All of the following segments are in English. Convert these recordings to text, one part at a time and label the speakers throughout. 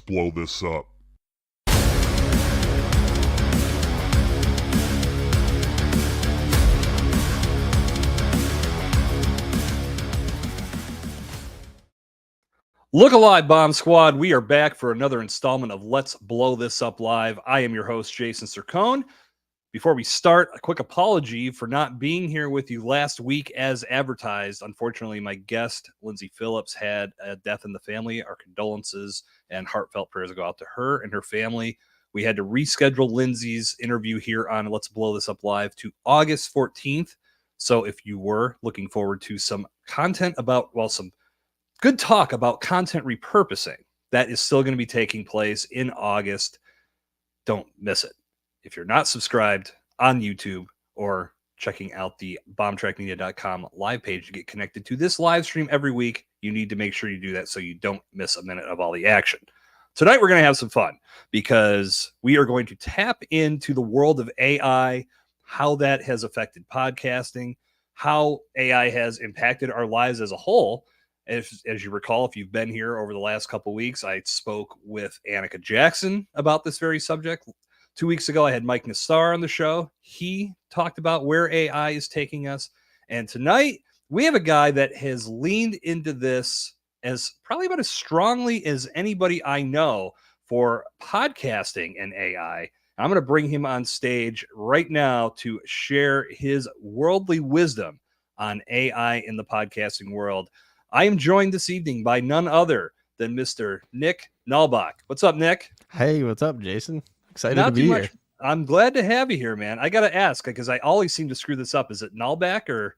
Speaker 1: blow this up.
Speaker 2: Look alive, Bomb Squad. We are back for another installment of Let's Blow This Up Live. I am your host, Jason Sircone. Before we start, a quick apology for not being here with you last week as advertised. Unfortunately, my guest, Lindsay Phillips, had a death in the family. Our condolences and heartfelt prayers go out to her and her family. We had to reschedule Lindsay's interview here on Let's Blow This Up Live to August 14th. So if you were looking forward to some content about, some good talk about content repurposing, that is still going to be taking place in August. Don't miss it. If you're not subscribed on YouTube or checking out the bombtrackmedia.com live page to get connected to this live stream every week, you need to make sure you do that so you don't miss a minute of all the action. Tonight, we're going to have some fun because we are going to tap into the world of AI, how that has affected podcasting, how AI has impacted our lives as a whole. As you recall, if you've been here over the last couple of weeks, I spoke with Annika Jackson about this very subject. 2 weeks ago, I had Mike Nassar on the show. He talked about where AI is taking us. And tonight, we have a guy that has leaned into this as probably about as strongly as anybody I know for podcasting and AI. I'm going to bring him on stage right now to share his worldly wisdom on AI in the podcasting world. I am joined this evening by none other than Mr. Nick Nalbach. What's up, Nick?
Speaker 3: Hey, what's up, Jason? Excited
Speaker 2: Not
Speaker 3: to be
Speaker 2: too
Speaker 3: here.
Speaker 2: much. I'm glad to have you here, man. I got to ask because I always seem to screw this up. Is it Nalbach or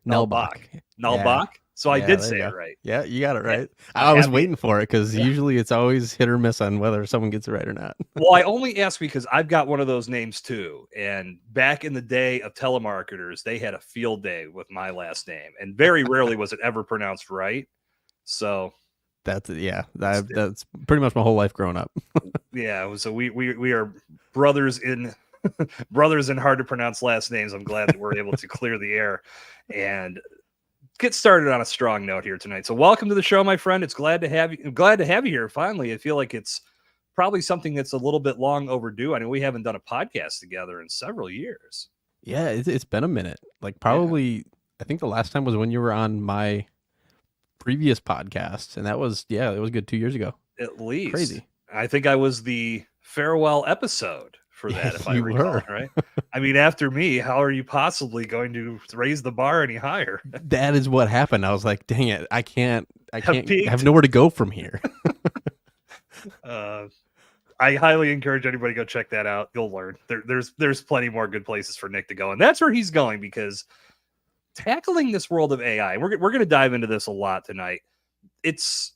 Speaker 2: Nalbach? Nalbach?
Speaker 3: Yeah.
Speaker 2: So I did say it right.
Speaker 3: Yeah, you got it right. I was waiting for it because usually it's always hit or miss on whether someone gets it right or not.
Speaker 2: Well, I only ask because I've got one of those names too. And back in the day of telemarketers, they had a field day with my last name. And very rarely was it ever pronounced right. So
Speaker 3: that's pretty much my whole life growing up.
Speaker 2: Yeah, so we are brothers in hard to pronounce last names. I'm glad that we're able to clear the air and get started on a strong note here tonight. So welcome to the show, my friend. It's glad to have you. I'm glad to have you here. Finally, I feel like it's probably something that's a little bit long overdue. I know we haven't done a podcast together in several years.
Speaker 3: Yeah, it's been a minute. Like probably, I think the last time was when you were on my previous podcast, and that was it was a good 2 years ago.
Speaker 2: At least.
Speaker 3: Crazy.
Speaker 2: I think I was the farewell episode for that, if I recall, right? I mean, after me, how are you possibly going to raise the bar any higher?
Speaker 3: That is what happened. I was like, dang it, I can't I have nowhere to go from here.
Speaker 2: I highly encourage anybody to go check that out. You'll learn. There's plenty more good places for Nick to go, and that's where he's going because tackling this world of AI, we're going to dive into this a lot tonight. It's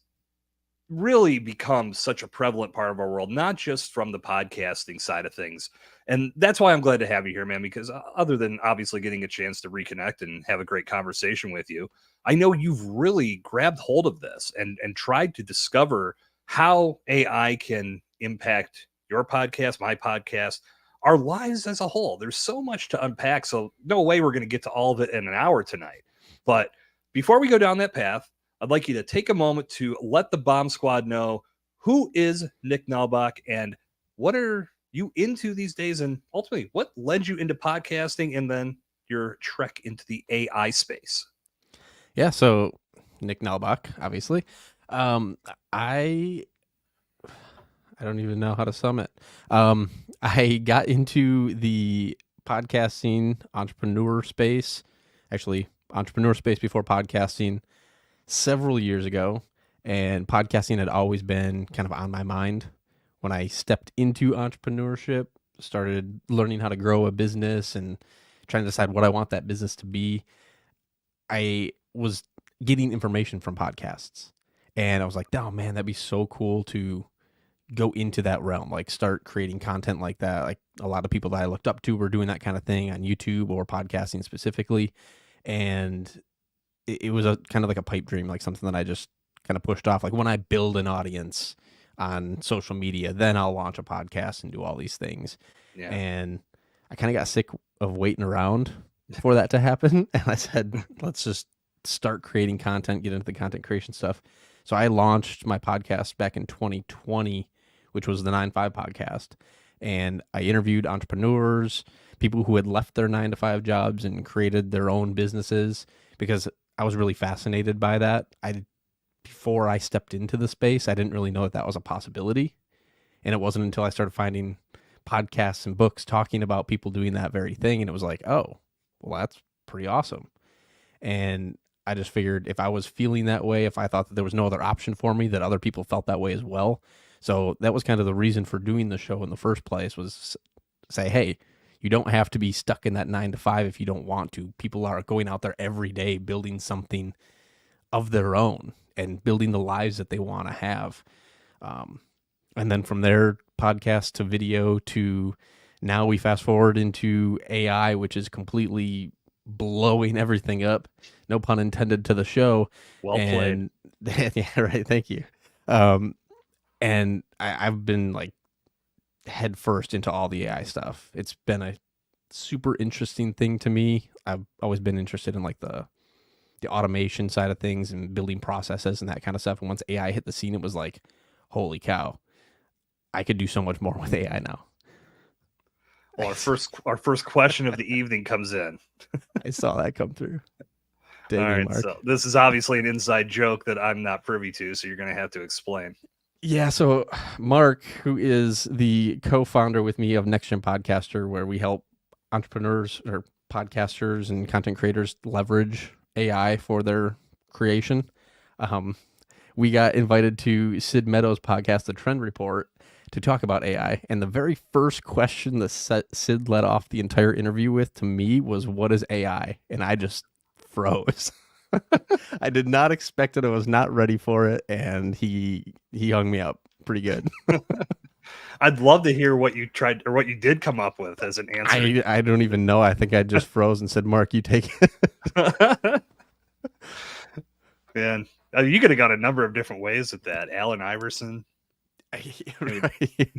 Speaker 2: really become such a prevalent part of our world, not just from the podcasting side of things. And that's why I'm glad to have you here, man, because other than obviously getting a chance to reconnect and have a great conversation with you, I know you've really grabbed hold of this and tried to discover how AI can impact your podcast, my podcast, our lives as a whole. There's so much to unpack. So no way we're going to get to all of it in an hour tonight. But before we go down that path, I'd like you to take a moment to let the Bomb Squad know who is Nick Nalbach and what are you into these days, and ultimately what led you into podcasting and then your trek into the AI space.
Speaker 3: Yeah, so Nick Nalbach, obviously. I don't even know how to sum it. I got into the podcasting entrepreneur space before podcasting several years ago, and podcasting had always been kind of on my mind. When I stepped into entrepreneurship, started learning how to grow a business and trying to decide what I want that business to be, I was getting information from podcasts, and I was like, oh man, that'd be so cool to go into that realm, like start creating content like that. Like a lot of people that I looked up to were doing that kind of thing on YouTube or podcasting specifically. And it was a kind of like a pipe dream, like something that I just kind of pushed off. Like when I build an audience on social media, then I'll launch a podcast and do all these things. Yeah. And I kind of got sick of waiting around for that to happen. And I said, let's just start creating content, get into the content creation stuff. So I launched my podcast back in 2020 which was the 9 to 5 podcast. And I interviewed entrepreneurs, people who had left their 9 to 5 jobs and created their own businesses, because I was really fascinated by that. Before I stepped into the space, I didn't really know that was a possibility. And it wasn't until I started finding podcasts and books talking about people doing that very thing. And it was like, oh, well, that's pretty awesome. And I just figured if I was feeling that way, if I thought that there was no other option for me, that other people felt that way as well. So that was kind of the reason for doing the show in the first place, was say, hey, you don't have to be stuck in that 9 to 5 if you don't want to. People are going out there every day building something of their own and building the lives that they want to have. And then from there, podcast to video to now we fast forward into AI, which is completely blowing everything up. No pun intended to the show.
Speaker 2: Well played.
Speaker 3: Yeah, right. Thank you. And I've been like head first into all the AI stuff. It's been a super interesting thing to me. I've always been interested in like the automation side of things and building processes and that kind of stuff. And once AI hit the scene, it was like, holy cow, I could do so much more with AI now.
Speaker 2: Well, our first question of the evening comes in.
Speaker 3: I saw that come through.
Speaker 2: All right, Mark. So this is obviously an inside joke that I'm not privy to, so you're going to have to explain.
Speaker 3: Yeah, so Mark, who is the co-founder with me of NextGen Podcaster, where we help entrepreneurs or podcasters and content creators leverage AI for their creation. We got invited to Sid Meadows' podcast, The Trend Report, to talk about AI. And the very first question that Sid led off the entire interview with to me was, what is AI? And I just froze. I did not expect it. I was not ready for it. And he hung me up pretty good.
Speaker 2: I'd love to hear what you tried or what you did come up with as an answer.
Speaker 3: I don't even know. I think I just froze and said, Mark, you take it.
Speaker 2: Man, you could have gone a number of different ways with that. Allen Iverson.
Speaker 3: Right.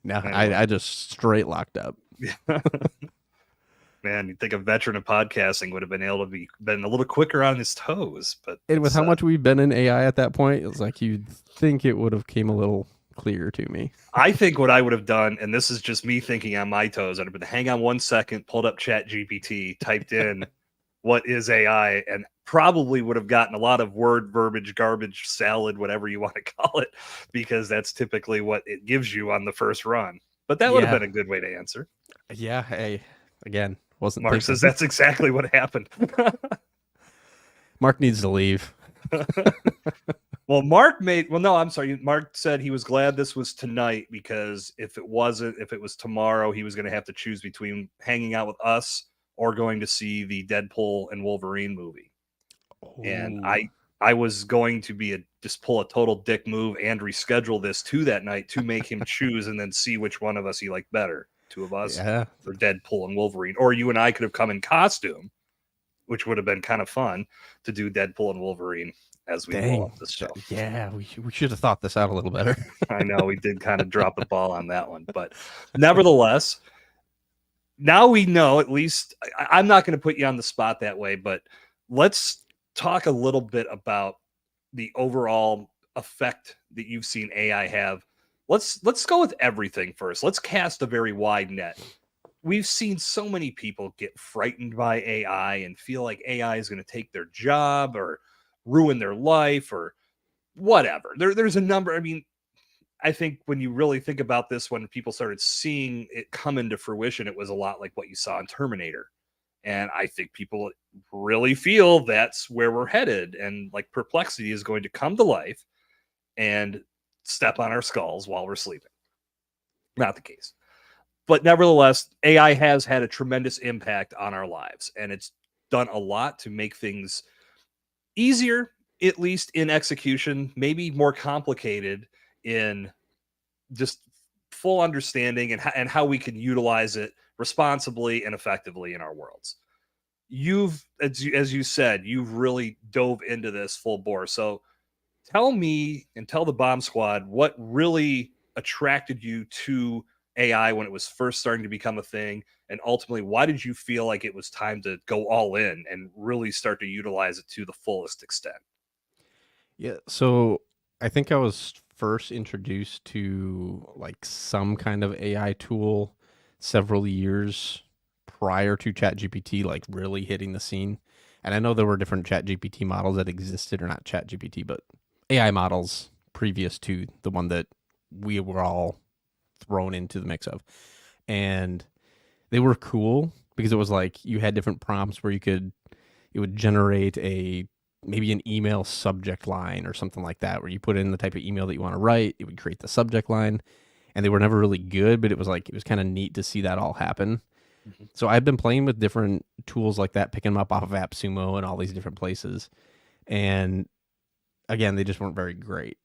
Speaker 3: No, I just straight locked up.
Speaker 2: Man, you'd think a veteran of podcasting would have been able to been a little quicker on his toes. But
Speaker 3: and with how much we've been in AI at that point, it's like you'd think it would have came a little clearer to me.
Speaker 2: I think what I would have done, and this is just me thinking on my toes, I'd have been hang on 1 second, pulled up ChatGPT, typed in what is AI, and probably would have gotten a lot of word verbiage, garbage, salad, whatever you want to call it, because that's typically what it gives you on the first run. But that would have been a good way to answer.
Speaker 3: Yeah. Hey, again, wasn't
Speaker 2: Mark says that's exactly what happened.
Speaker 3: Mark needs to leave.
Speaker 2: Well, I'm sorry. Mark said he was glad this was tonight, because if it was tomorrow, he was going to have to choose between hanging out with us or going to see the Deadpool and Wolverine movie. Oh. And I was going to just pull a total dick move and reschedule this to that night to make him choose and then see which one of us he liked better. 2 of us for Deadpool and Wolverine, or you and I could have come in costume, which would have been kind of fun to do Deadpool and Wolverine as we roll up this show.
Speaker 3: Yeah, we should have thought this out a little better.
Speaker 2: I know we did kind of drop the ball on that one, but nevertheless, now we know, at least I'm not going to put you on the spot that way, but let's talk a little bit about the overall effect that you've seen AI have. Let's go with everything first. Let's cast a very wide net. We've seen so many people get frightened by AI and feel like AI is going to take their job or ruin their life or whatever. There's a number. I mean, I think when you really think about this, when people started seeing it come into fruition, it was a lot like what you saw in Terminator. And I think people really feel that's where we're headed. And like Perplexity is going to come to life and step on our skulls while we're sleeping. Not the case. But nevertheless, AI has had a tremendous impact on our lives. And it's done a lot to make things easier, at least in execution, maybe more complicated in just full understanding and how we can utilize it responsibly and effectively in our worlds. You've, as you said, you've really dove into this full bore. So tell me and tell the Bomb Squad what really attracted you to AI when it was first starting to become a thing, and ultimately, why did you feel like it was time to go all in and really start to utilize it to the fullest extent?
Speaker 3: Yeah, so I think I was first introduced to like some kind of AI tool several years prior to ChatGPT like really hitting the scene. And I know there were different ChatGPT models that existed, or not ChatGPT, but AI models previous to the one that we were all thrown into the mix of. And they were cool because it was like you had different prompts where it would generate maybe an email subject line or something like that, where you put in the type of email that you want to write, it would create the subject line. And they were never really good, but it was kind of neat to see that all happen.
Speaker 2: Mhm.
Speaker 3: So I've been playing with different tools like that, picking them up off of AppSumo and all these different places. And again, they just weren't very great.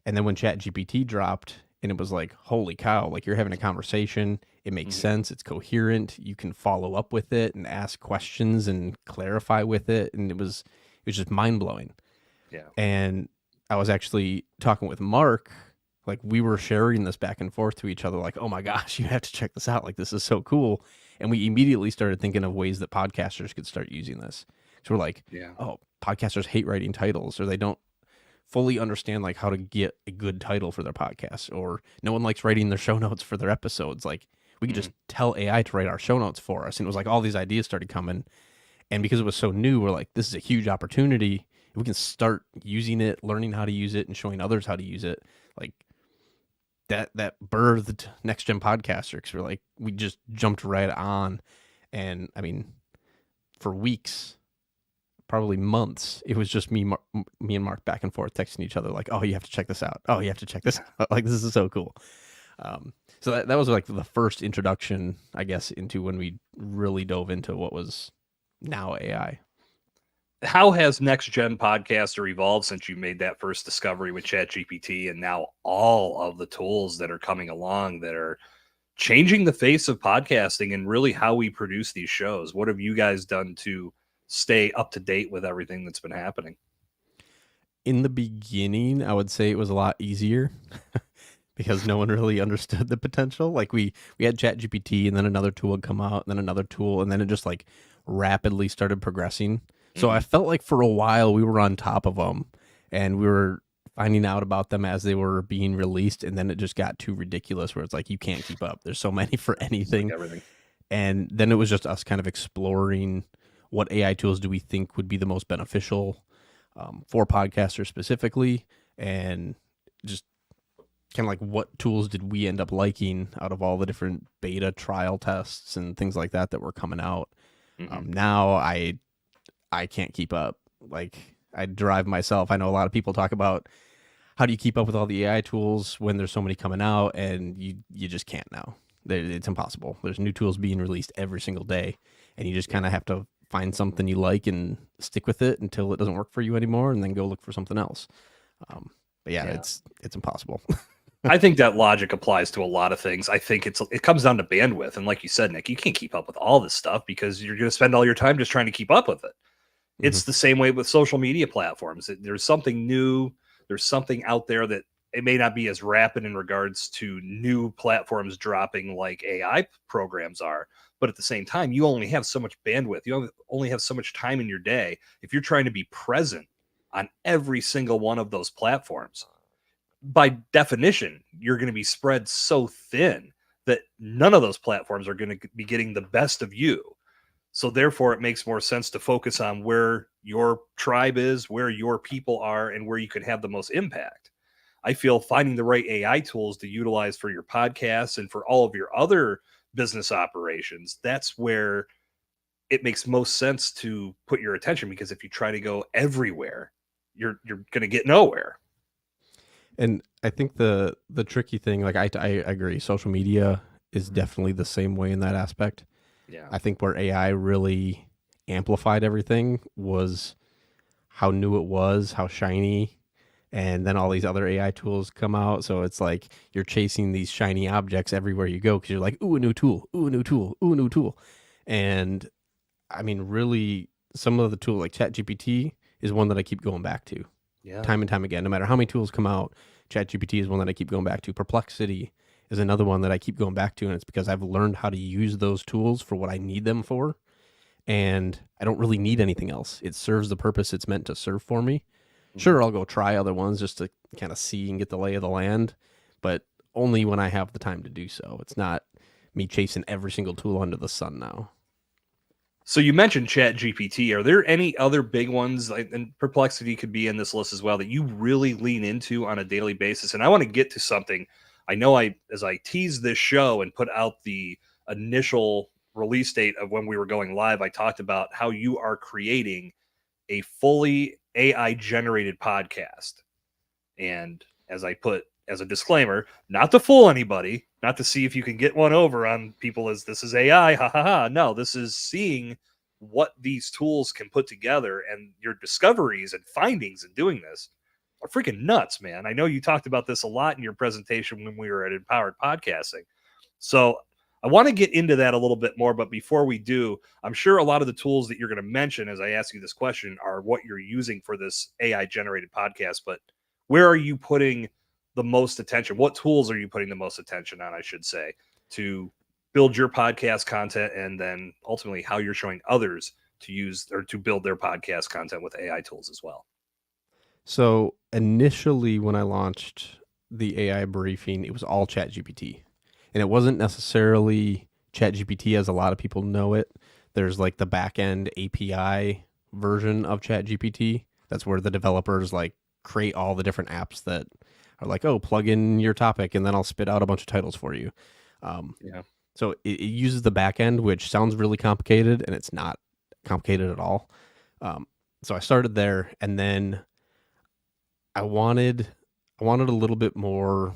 Speaker 3: And then when ChatGPT dropped, and it was like, holy cow, like you're having a conversation, it makes sense, it's coherent, you can follow up with it and ask questions and clarify with it. And it was just mind blowing.
Speaker 2: Yeah.
Speaker 3: And I was actually talking with Mark, like we were sharing this back and forth to each other, like, oh my gosh, you have to check this out. Like, this is so cool. And we immediately started thinking of ways that podcasters could start using this. So we're like,
Speaker 2: Yeah.
Speaker 3: oh, podcasters hate writing titles, or they don't fully understand like how to get a good title for their podcast, or no one likes writing their show notes for their episodes. Like, we could just tell AI to write our show notes for us. And it was like all these ideas started coming. And because it was so new, we're like, this is a huge opportunity. If we can start using it, learning how to use it, and showing others how to use it, like that birthed NextGen Podcaster, because we just jumped right on. And I mean, for weeks, probably months, it was just me and Mark back and forth texting each other like, oh, you have to check this out. Oh, you have to check this out. Like, this is so cool. So that was like the first introduction, I guess, into when we really dove into what was now AI.
Speaker 2: How has NextGen Podcaster evolved since you made that first discovery with ChatGPT, and now all of the tools that are coming along that are changing the face of podcasting and really how we produce these shows? What have you guys done to stay up to date with everything that's been happening?
Speaker 3: In the beginning, I would say it was a lot easier because no one really understood the potential. Like we had ChatGPT, and then another tool would come out, and then another tool, and then it just like rapidly started progressing. So I felt like for a while we were on top of them, and we were finding out about them as they were being released, and then it just got too ridiculous where it's like you can't keep up. There's so many for anything.
Speaker 2: Like everything.
Speaker 3: And then it was just us kind of exploring what AI tools do we think would be the most beneficial for podcasters specifically, and just kind of like what tools did we end up liking out of all the different beta trial tests and things like that were coming out. Now I can't keep up. Like, I drive myself. I know a lot of people talk about how do you keep up with all the AI tools when there's so many coming out, and you just can't now. It's impossible. There's new tools being released every single day, and you just kind of have to find something you like and stick with it until it doesn't work for you anymore, and then go look for something else. But yeah. It's impossible.
Speaker 2: I think that logic applies to a lot of things. I think it comes down to bandwidth. And like you said, Nick, you can't keep up with all this stuff because you're going to spend all your time just trying to keep up with it. It's the same way with social media platforms. There's something new. There's something out there that it may not be as rapid in regards to new platforms dropping like AI programs are. But at the same time, you only have so much bandwidth. You only have so much time in your day. If you're trying to be present on every single one of those platforms, by definition, you're going to be spread so thin that none of those platforms are going to be getting the best of you. So therefore, it makes more sense to focus on where your tribe is, where your people are, and where you can have the most impact. I feel finding the right AI tools to utilize for your podcasts and for all of your other business operations, that's where it makes most sense to put your attention, because if you try to go everywhere, you're going to get nowhere.
Speaker 3: And I think the tricky thing, like I agree, social media is definitely the same way in that aspect.
Speaker 2: Yeah.
Speaker 3: I think where AI really amplified everything was how new it was, how shiny, and then all these other AI tools come out. So it's like you're chasing these shiny objects everywhere you go because you're like, ooh, a new tool, ooh, a new tool, ooh, a new tool. And I mean, really, some of the tools like ChatGPT is one that I keep going back to time and time again. No matter how many tools come out, ChatGPT is one that I keep going back to. Perplexity is another one that I keep going back to, and it's because I've learned how to use those tools for what I need them for, and I don't really need anything else. It serves the purpose it's meant to serve for me. Sure, I'll go try other ones just to kind of see and get the lay of the land, but only when I have the time to do so. It's not me chasing every single tool under the sun now.
Speaker 2: So you mentioned Chat GPT. Are there any other big ones, and Perplexity could be in this list as well, that you really lean into on a daily basis? And I want to get to something. I know as I teased this show and put out the initial release date of when we were going live, I talked about how you are creating a fully AI generated podcast. And as I put as a disclaimer, not to fool anybody, not to see if you can get one over on people as this is AI, ha ha ha. No, this is seeing what these tools can put together, and your discoveries and findings in doing this are freaking nuts, man. I know you talked about this a lot in your presentation when we were at Empowered Podcasting. So I want to get into that a little bit more, but before we do, I'm sure a lot of the tools that you're going to mention as I ask you this question are what you're using for this AI generated podcast, but where are you putting the most attention? What tools are you putting the most attention on, I should say, to build your podcast content, and then ultimately how you're showing others to use or to build their podcast content with AI tools as well?
Speaker 3: So initially when I launched the AI briefing, it was all ChatGPT. And it wasn't necessarily ChatGPT as a lot of people know it. There's like the backend API version of ChatGPT. That's where the developers like create all the different apps that are like, oh, plug in your topic and then I'll spit out a bunch of titles for you.
Speaker 2: Yeah.
Speaker 3: So it uses the backend, which sounds really complicated, and it's not complicated at all. So I started there, and then I wanted a little bit more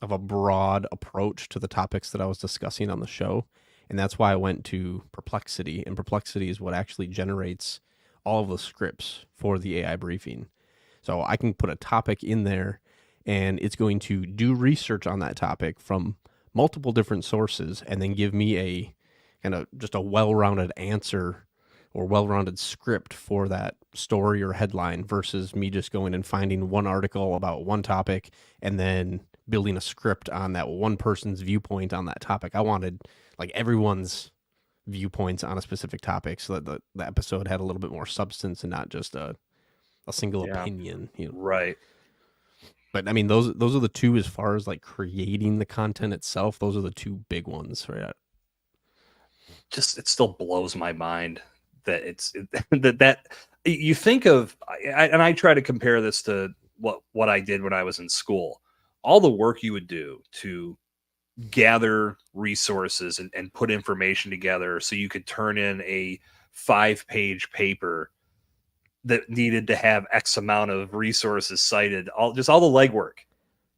Speaker 3: of a broad approach to the topics that I was discussing on the show. And that's why I went to Perplexity. And Perplexity is what actually generates all of the scripts for the AI briefing. So I can put a topic in there, and it's going to do research on that topic from multiple different sources and then give me a kind of just a well-rounded answer or well-rounded script for that story or headline, versus me just going and finding one article about one topic and then building a script on that one person's viewpoint on that topic. I wanted like everyone's viewpoints on a specific topic so that the episode had a little bit more substance and not just a single opinion.
Speaker 2: Right.
Speaker 3: But I mean, those are the two, as far as like creating the content itself. Those are the two big ones, right?
Speaker 2: Just it still blows my mind that that you think of, and I try to compare this to what I did when I was in school. All the work you would do to gather resources and put information together so you could turn in a 5-page paper that needed to have X amount of resources cited, all the legwork.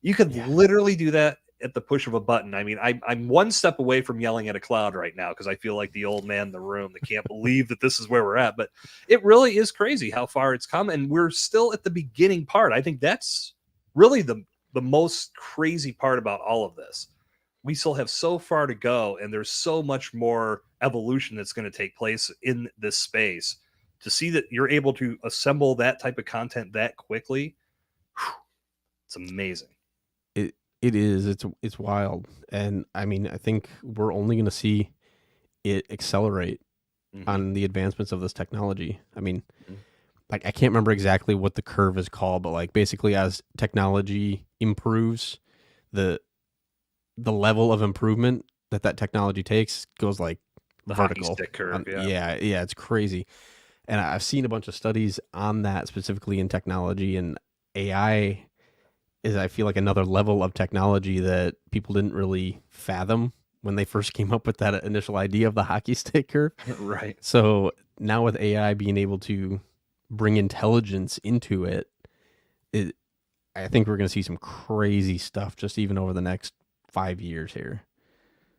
Speaker 2: You could literally do that at the push of a button. I mean, I'm one step away from yelling at a cloud right now because I feel like the old man in the room that can't believe that this is where we're at. But it really is crazy how far it's come, and we're still at the beginning part. I think that's really the most crazy part about all of this. We still have so far to go, and there's so much more evolution that's going to take place in this space. To see that you're able to assemble that type of content that quickly, it's amazing.
Speaker 3: It is. It's wild. And I mean, I think we're only going to see it accelerate on the advancements of this technology. I mean, like I can't remember exactly what the curve is called, but like basically as technology improves, the level of improvement that technology takes goes like
Speaker 2: the
Speaker 3: vertical.
Speaker 2: Hockey stick curve.
Speaker 3: Yeah, it's crazy. And I've seen a bunch of studies on that, specifically in technology, and AI is, I feel like, another level of technology that people didn't really fathom when they first came up with that initial idea of the hockey stick curve.
Speaker 2: Right.
Speaker 3: So now with AI being able to bring intelligence into it, I think we're going to see some crazy stuff just even over the next 5 years here.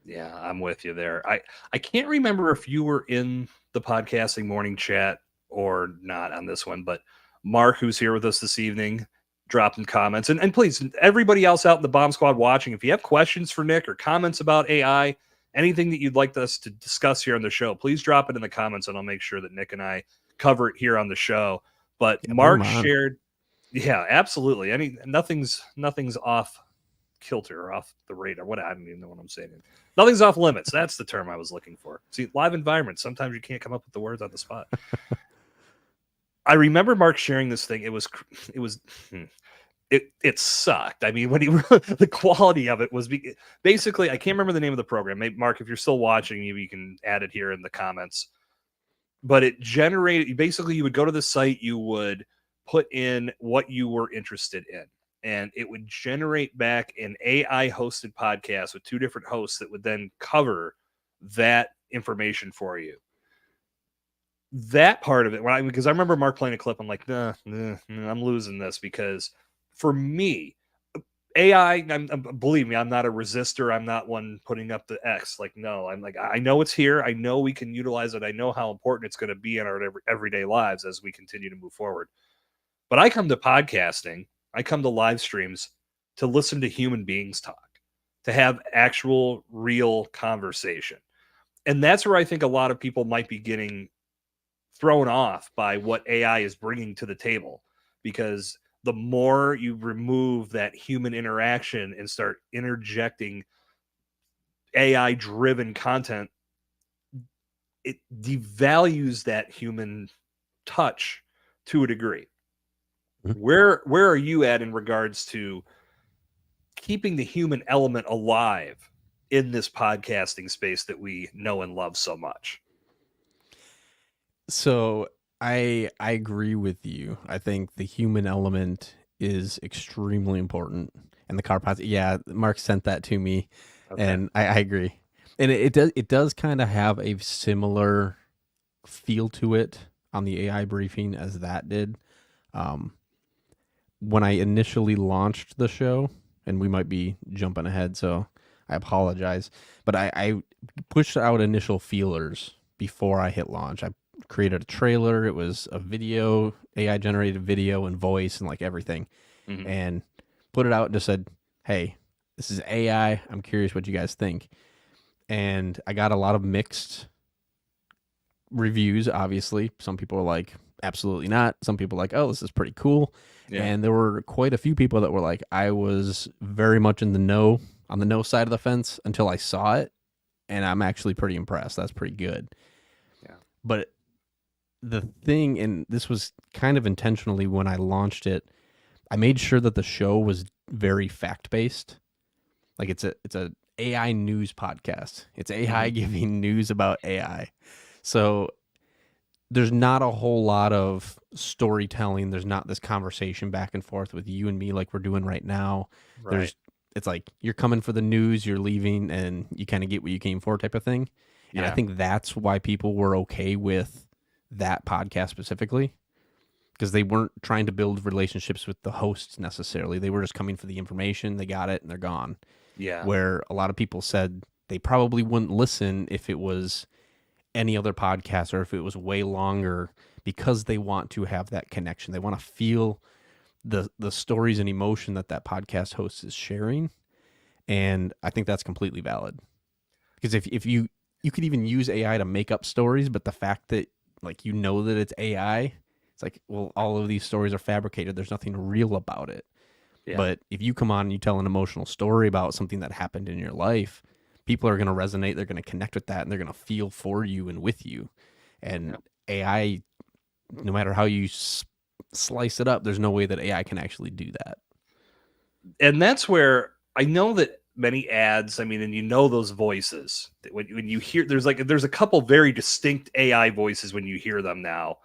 Speaker 2: Yeah, I'm with you there. I can't remember if you were in the podcasting morning chat or not on this one, but Mark, who's here with us this evening, dropped in comments. And please, everybody else out in the Bomb Squad watching, if you have questions for Nick or comments about AI, anything that you'd like us to discuss here on the show, please drop it in the comments, and I'll make sure that Nick and I cover it here on the show. But Mark shared, absolutely. Nothing's off kilter or off the radar. I don't even know what I'm saying. Nothing's off limits. That's the term I was looking for. See, live environments, sometimes you can't come up with the words on the spot. I remember Mark sharing this thing. It was it sucked. I mean, when he the quality of it was basically, I can't remember the name of the program. Maybe, Mark, if you're still watching, you can add it here in the comments. But it generated, basically, you would go to the site, you would put in what you were interested in, and it would generate back an AI hosted podcast with two different hosts that would then cover that information for you. That part of it, because I remember Mark playing a clip, I'm like, nah, I'm losing this, because for me, AI, believe me, I'm not a resistor. I'm not one putting up the X. Like, no, I'm like, I know it's here. I know we can utilize it. I know how important it's going to be in our everyday lives as we continue to move forward. But I come to podcasting, I come to live streams to listen to human beings talk, to have actual, real conversation. And that's where I think a lot of people might be getting thrown off by what AI is bringing to the table, because the more you remove that human interaction and start interjecting AI driven content, it devalues that human touch to a degree.
Speaker 3: Mm-hmm.
Speaker 2: Where are you at in regards to keeping the human element alive in this podcasting space that we know and love so much?
Speaker 3: So I agree with you. I think the human element is extremely important. And the car pods, yeah, Mark sent that to me, and I agree. And it does kind of have a similar feel to it on the AI briefing as that did. When I initially launched the show, and we might be jumping ahead, so I apologize, but I pushed out initial feelers before I hit launch. I created a trailer. It was a video, AI generated video and voice and like everything, and put it out and just said, hey, this is AI. I'm curious what you guys think. And I got a lot of mixed reviews. Obviously, some people were like, absolutely not. Some people were like, oh, this is pretty cool. Yeah. And there were quite a few people that were like, I was very much in the know, on the no side of the fence until I saw it, and I'm actually pretty impressed. That's pretty good. Yeah. But the thing, and this was kind of intentionally when I launched it, I made sure that the show was very fact-based. Like it's a AI news podcast. It's AI giving news about AI. So there's not a whole lot of storytelling. There's not this conversation back and forth with you and me like we're doing right now. Right. It's like you're coming for the news, you're leaving, and you kind of get what you came for type of thing. Yeah. And I think that's why people were okay with that podcast specifically, because they weren't trying to build relationships with the hosts necessarily. They were just coming for the information. They got it and they're gone. Yeah. Where a lot of people said they probably wouldn't listen if it was any other podcast or if it was way longer, because they want to have that connection. They want to feel the stories and emotion that podcast host is sharing. And I think that's completely valid, because if you could even use AI to make up stories, but the fact that like that it's AI, it's like, well, all of these stories are fabricated. There's nothing real about it. Yeah. But if you come on and you tell an emotional story about something that happened in your life, people are going to resonate. They're going to connect with that, and they're going to feel for you and with you. And AI, no matter how you slice it up, there's no way that AI can actually do that.
Speaker 2: And that's where I know that many ads, I mean, and those voices, when you hear, there's a couple very distinct AI voices. When you hear them now,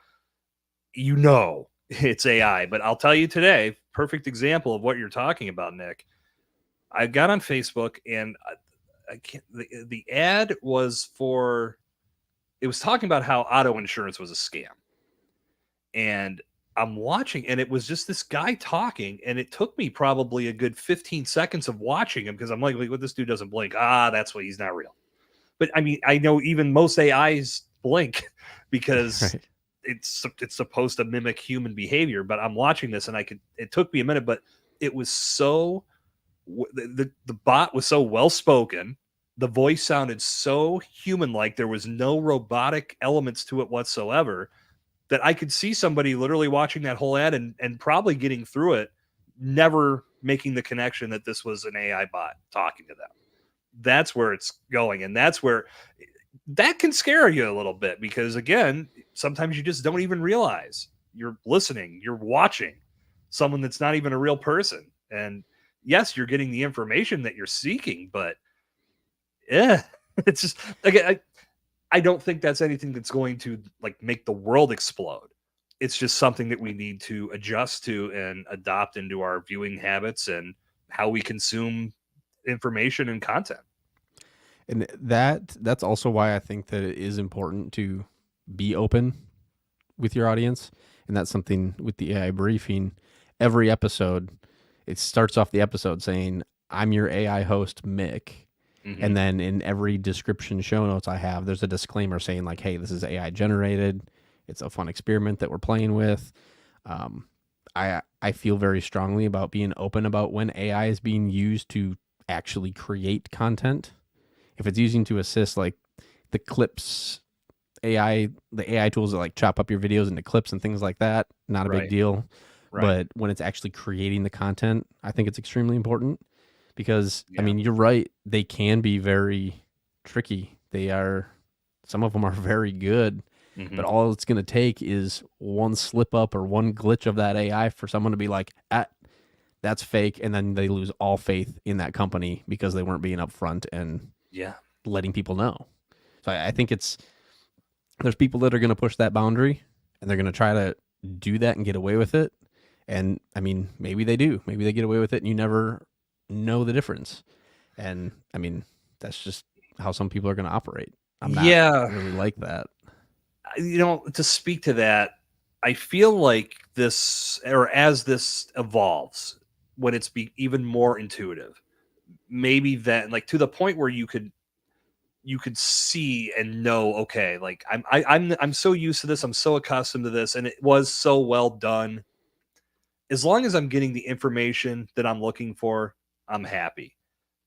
Speaker 2: it's AI. But I'll tell you today, perfect example of what you're talking about, Nick. I got on Facebook, and the ad was it was talking about how auto insurance was a scam. And I'm watching, and it was just this guy talking, and it took me probably a good 15 seconds of watching him, because I'm like, well, this dude doesn't blink. That's why he's not real. But I mean, I know even most AIs blink because right. It's supposed to mimic human behavior. But I'm watching this, and it took me a minute, but it was so, the bot was so well spoken. The voice sounded so human-like. There was no robotic elements to it whatsoever, that I could see somebody literally watching that whole ad and probably getting through it, never making the connection that this was an AI bot talking to them. That's where it's going. And that's where that can scare you a little bit, because again, sometimes you just don't even realize you're listening, you're watching someone that's not even a real person. And yes, you're getting the information that you're seeking, but it's just like I don't think that's anything that's going to like make the world explode. It's just something that we need to adjust to and adopt into our viewing habits and how we consume information and content.
Speaker 3: And that's also why I think that it is important to be open with your audience. And that's something with the AI briefing. Every episode, it starts off the episode saying, I'm your AI host, Mick. Mm-hmm. And then in every description show notes I have, there's a disclaimer saying like, hey, this is AI generated. It's a fun experiment that we're playing with. I feel very strongly about being open about when AI is being used to actually create content. If it's using to assist, like the clips AI, the AI tools that like chop up your videos into clips and things like that, not a big deal. Right. But when it's actually creating the content, I think it's extremely important because, I mean, you're right. They can be very tricky. Some of them are very good, but all it's going to take is one slip up or one glitch of that AI for someone to be like, that's fake. And then they lose all faith in that company because they weren't being upfront and letting people know. So I think there's people that are going to push that boundary and they're going to try to do that and get away with it. And I mean, maybe they do. Maybe they get away with it and you never know the difference. And I mean, that's just how some people are going to operate. I'm not really like that.
Speaker 2: To speak to that, I feel like as this evolves, when it's even more intuitive, maybe that like to the point where you could see and know, okay, like I'm so used to this, I'm so accustomed to this, and it was so well done. As long as I'm getting the information that I'm looking for, I'm happy.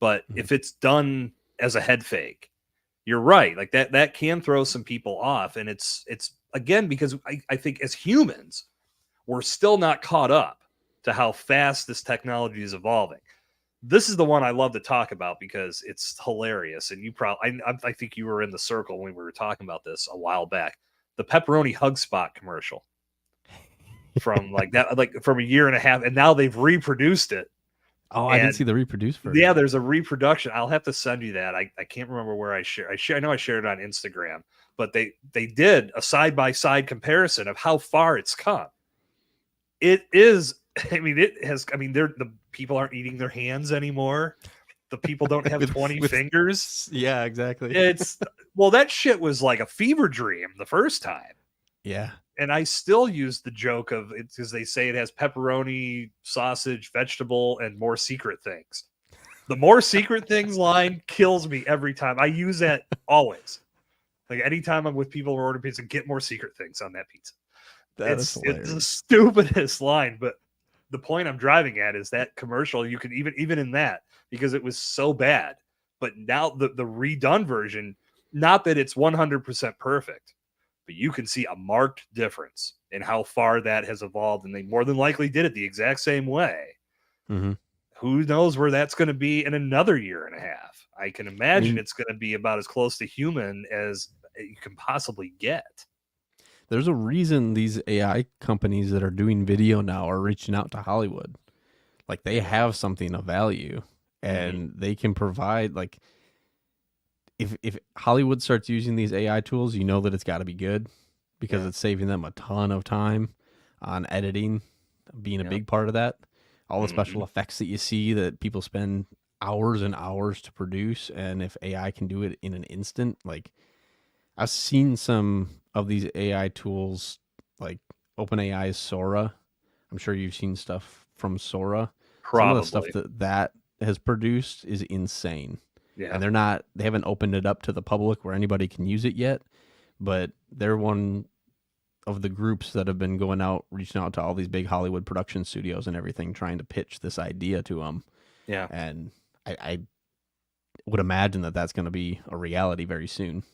Speaker 2: But if it's done as a head fake, you're right. Like that can throw some people off. And it's again, because I think as humans, we're still not caught up to how fast this technology is evolving. This is the one I love to talk about because it's hilarious. And you probably, I think you were in the circle when we were talking about this a while back. The pepperoni hug spot commercial from from a year and a half. And now they've reproduced it.
Speaker 3: Oh, I didn't see the reproduced version.
Speaker 2: Yeah, there's a reproduction. I'll have to send you that. I can't remember where I know I shared it on Instagram, but they did a side-by-side comparison of how far it's come. It is, the people aren't eating their hands anymore. The people don't have 20 fingers.
Speaker 3: Yeah, exactly.
Speaker 2: That shit was like a fever dream the first time.
Speaker 3: Yeah.
Speaker 2: And I still use the joke of it because they say it has pepperoni, sausage, vegetable, and more secret things. The more secret things line kills me every time. I use that always. Like anytime I'm with people who order pizza, get more secret things on that pizza. It's the stupidest line, but the point I'm driving at is that commercial, you could even in that, because it was so bad. But now the redone version, not that it's 100% perfect, but you can see a marked difference in how far that has evolved, and they more than likely did it the exact same way.
Speaker 3: Mm-hmm.
Speaker 2: Who knows where that's going to be in another year and a half? I can imagine it's going to be about as close to human as you can possibly get.
Speaker 3: There's a reason these AI companies that are doing video now are reaching out to Hollywood. Like they have something of value and they can provide like, if Hollywood starts using these AI tools, you know that it's got to be good because it's saving them a ton of time on editing, being a big part of that. All the special effects that you see that people spend hours and hours to produce. And if AI can do it in an instant, like I've seen some of these AI tools, like OpenAI's Sora. I'm sure you've seen stuff from Sora.
Speaker 2: Probably.
Speaker 3: Some of the stuff that has produced is insane.
Speaker 2: Yeah.
Speaker 3: And they haven't opened it up to the public where anybody can use it yet, but they're one of the groups that have been going out, reaching out to all these big Hollywood production studios and everything, trying to pitch this idea to them.
Speaker 2: Yeah.
Speaker 3: And I would imagine that that's going to be a reality very soon,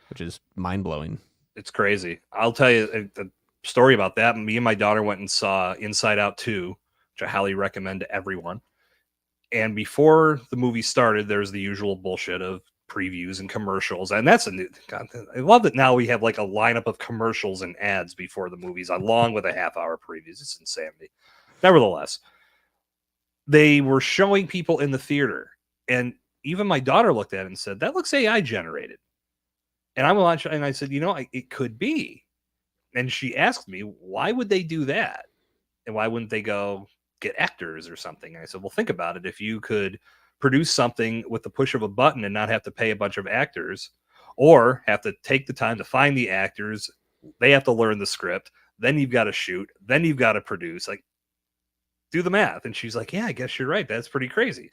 Speaker 3: which is mind blowing.
Speaker 2: It's crazy. I'll tell you a story about that. Me and my daughter went and saw Inside Out 2, which I highly recommend to everyone. And before the movie started, there's the usual bullshit of previews and commercials. And that's a new, God, I love that now we have like a lineup of commercials and ads before the movies, along with a half-hour previews. It's insanity. Nevertheless, they were showing people in the theater, and even my daughter looked at it and said, that looks AI generated. And I'm watching, and I said, it could be. And she asked me, why would they do that? And why wouldn't they go get actors or something? And I said, well, think about it. If you could produce something with the push of a button and not have to pay a bunch of actors, or have to take the time to find the actors, they have to learn the script, then you've got to shoot, then you've got to produce, like, do the math. And she's like, yeah, I guess you're right. That's pretty crazy.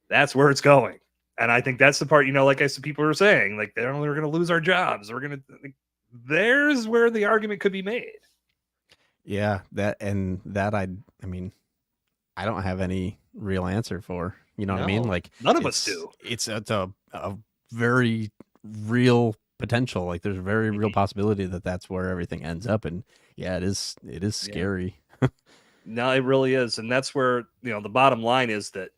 Speaker 2: That's where it's going. And I think that's the part, like I said, people are saying, like, we're going to lose our jobs. We're going to, like, there's where the argument could be made.
Speaker 3: Yeah, I mean, I don't have any real answer for, what I mean? Like,
Speaker 2: none of us do.
Speaker 3: It's a very real potential. Like, there's a very real possibility that that's where everything ends up. And yeah, it is scary.
Speaker 2: No, it really is. And that's where, the bottom line is that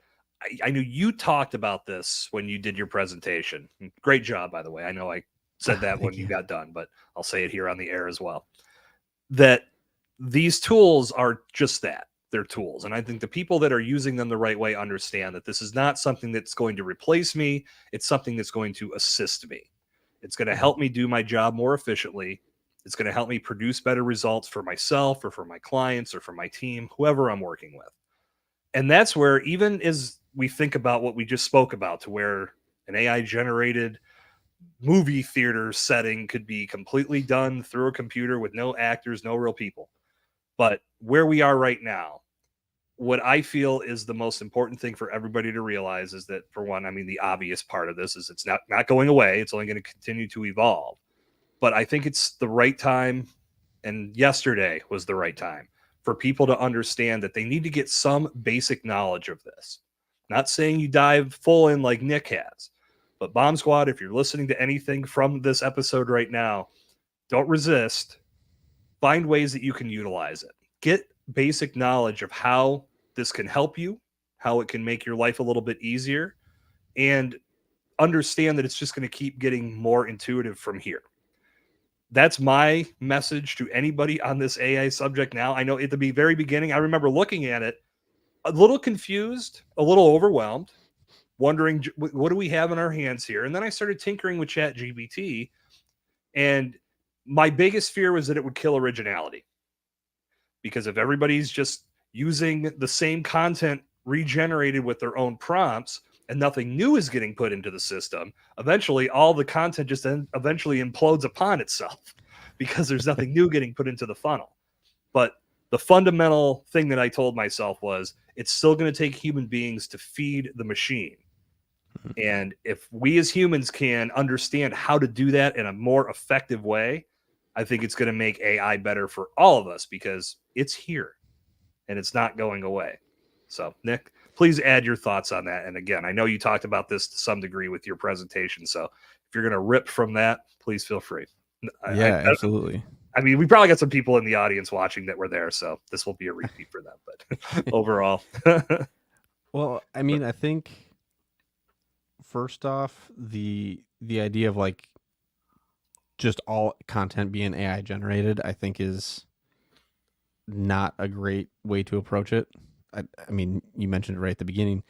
Speaker 2: I knew you talked about this when you did your presentation. Great job, by the way. I know I said that when you got done, but I'll say it here on the air as well. That these tools are just that. They're tools. And I think the people that are using them the right way understand that this is not something that's going to replace me. It's something that's going to assist me. It's going to help me do my job more efficiently. It's going to help me produce better results for myself or for my clients or for my team, whoever I'm working with. And that's where, even as we think about what we just spoke about, to where an AI generated movie theater setting could be completely done through a computer with no actors, no real people. But where we are right now, what I feel is the most important thing for everybody to realize is that, for one, I mean, the obvious part of this is it's not going away. It's only going to continue to evolve. But I think it's the right time, and yesterday was the right time, for people to understand that they need to get some basic knowledge of this. Not saying you dive full in like Nick has, but Bomb Squad, if you're listening to anything from this episode right now, don't resist. Find ways that you can utilize it. Get basic knowledge of how this can help you, how it can make your life a little bit easier, and understand that it's just going to keep getting more intuitive from here. That's my message to anybody on this AI subject now. I know at the very beginning, I remember looking at it a little confused, a little overwhelmed, wondering, what do we have in our hands here? And then I started tinkering with ChatGPT, and my biggest fear was that it would kill originality. Because if everybody's just using the same content regenerated with their own prompts and nothing new is getting put into the system, eventually all the content just eventually implodes upon itself because there's nothing new getting put into the funnel. But the fundamental thing that I told myself was, it's still going to take human beings to feed the machine. And if we as humans can understand how to do that in a more effective way, I think it's going to make AI better for all of us, because it's here and it's not going away. So, Nick, please add your thoughts on that. And again, I know you talked about this to some degree with your presentation. So if you're going to rip from that, please feel free.
Speaker 3: Absolutely.
Speaker 2: I mean, we probably got some people in the audience watching that were there, so this will be a repeat for them. But overall.
Speaker 3: Well, I mean, I think first off, the idea of like just all content being AI generated, I think is not a great way to approach it. I mean, you mentioned it right at the beginning.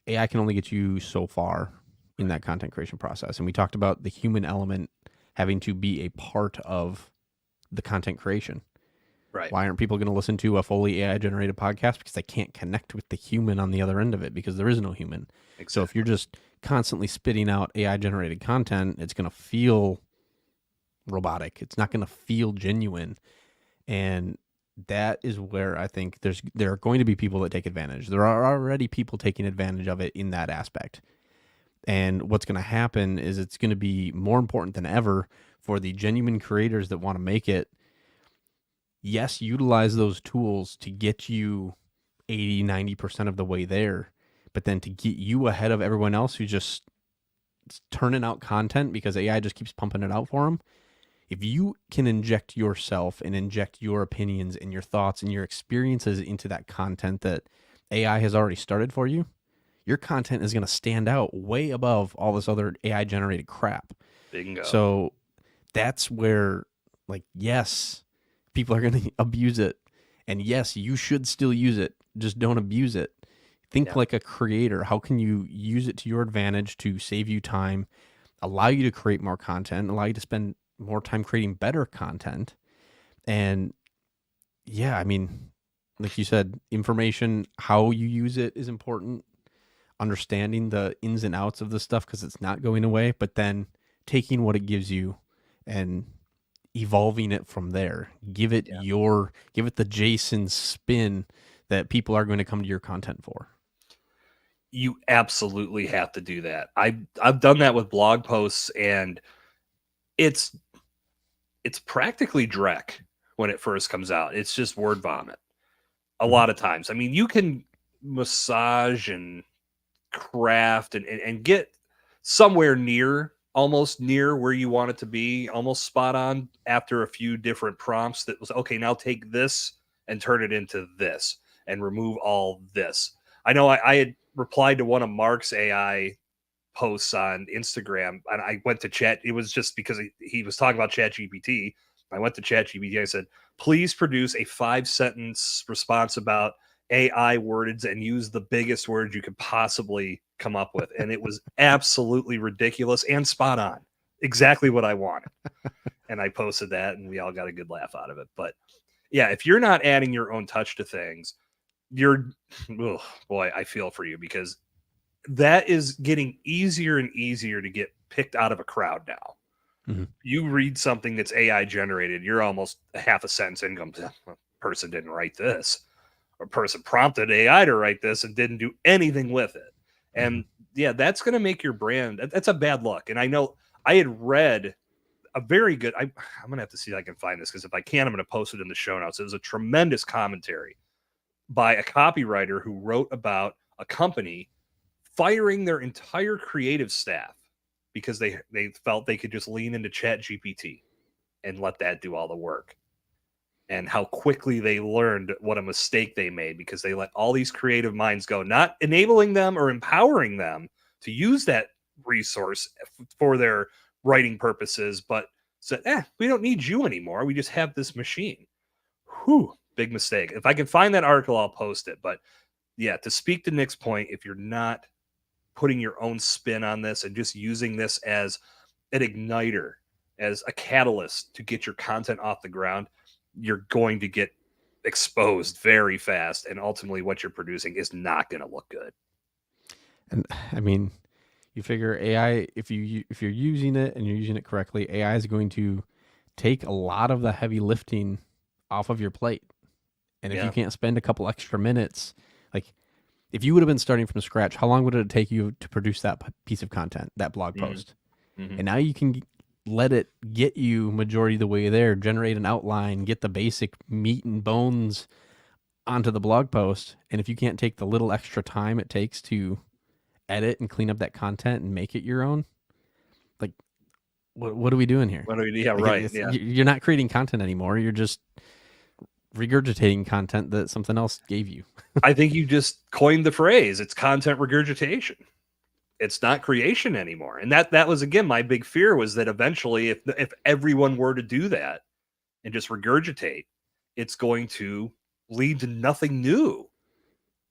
Speaker 3: AI can only get you so far in that content creation process. And we talked about the human element having to be a part of the content creation.
Speaker 2: Right.
Speaker 3: Why aren't people going to listen to a fully AI generated podcast? Because they can't connect with the human on the other end of it, because there is no human. Exactly. So if you're just constantly spitting out AI generated content, it's going to feel robotic. It's not going to feel genuine. And that is where I think there are going to be people that take advantage. There are already people taking advantage of it in that aspect. And what's going to happen is it's going to be more important than ever for the genuine creators that want to make it. Yes, utilize those tools to get you 80, 90% of the way there, but then to get you ahead of everyone else who's just turning out content because AI just keeps pumping it out for them. If you can inject yourself and inject your opinions and your thoughts and your experiences into that content that AI has already started for you, your content is going to stand out way above all this other AI generated crap.
Speaker 2: Bingo.
Speaker 3: So that's where, like, yes, people are going to abuse it. And yes, you should still use it. Just don't abuse it. Think like a creator. How can you use it to your advantage to save you time, allow you to create more content, allow you to spend more time creating better content? And yeah, I mean, like you said, information, how you use it is important. Understanding the ins and outs of the stuff because it's not going away, but then taking what it gives you and evolving it from there. Give it the Jason spin that people are going to come to your content for.
Speaker 2: You absolutely have to do that. I've done that with blog posts, and it's practically dreck when it first comes out. It's just word vomit a lot of times. I mean, you can massage and craft and get somewhere almost near where you want it to be, almost spot on after a few different prompts that was, okay, now take this and turn it into this and remove all this. I know I had replied to one of Mark's AI posts on Instagram, and I went to chat. It was just because he was talking about ChatGPT. I went to ChatGPT. I said, please produce a 5-sentence response about AI words and use the biggest words you could possibly come up with. And it was absolutely ridiculous and spot on. Exactly what I wanted. And I posted that, and we all got a good laugh out of it. But yeah, if you're not adding your own touch to things, oh boy, I feel for you, because that is getting easier and easier to get picked out of a crowd now. Mm-hmm. You read something that's AI generated, you're almost half a sentence in, a person didn't write this. A person prompted AI to write this and didn't do anything with it. And yeah, that's going to make your brand. That's a bad look. And I know I had read a very good, I'm going to have to see if I can find this, because if I can, I'm going to post it in the show notes. It was a tremendous commentary by a copywriter who wrote about a company firing their entire creative staff because they felt they could just lean into ChatGPT and let that do all the work. And how quickly they learned what a mistake they made because they let all these creative minds go, not enabling them or empowering them to use that resource for their writing purposes, but said, we don't need you anymore. We just have this machine. Whew, big mistake. If I can find that article, I'll post it. But yeah, to speak to Nick's point, if you're not putting your own spin on this and just using this as an igniter, as a catalyst to get your content off the ground, you're going to get exposed very fast, and ultimately what you're producing is not going to look good.
Speaker 3: And I mean, you figure AI, if you're using it and you're using it correctly, AI is going to take a lot of the heavy lifting off of your plate. And if you can't spend a couple extra minutes, like if you would have been starting from scratch, how long would it take you to produce that piece of content, that blog post? Mm-hmm. And now you can let it get you majority of the way there, generate an outline, get the basic meat and bones onto the blog post. And if you can't take the little extra time it takes to edit and clean up that content and make it your own, like, what are we doing here? You're not creating content anymore. You're just regurgitating content that something else gave you.
Speaker 2: I think you just coined the phrase. It's content regurgitation. It's not creation anymore. And that was, again, my big fear was that eventually if everyone were to do that and just regurgitate, it's going to lead to nothing new.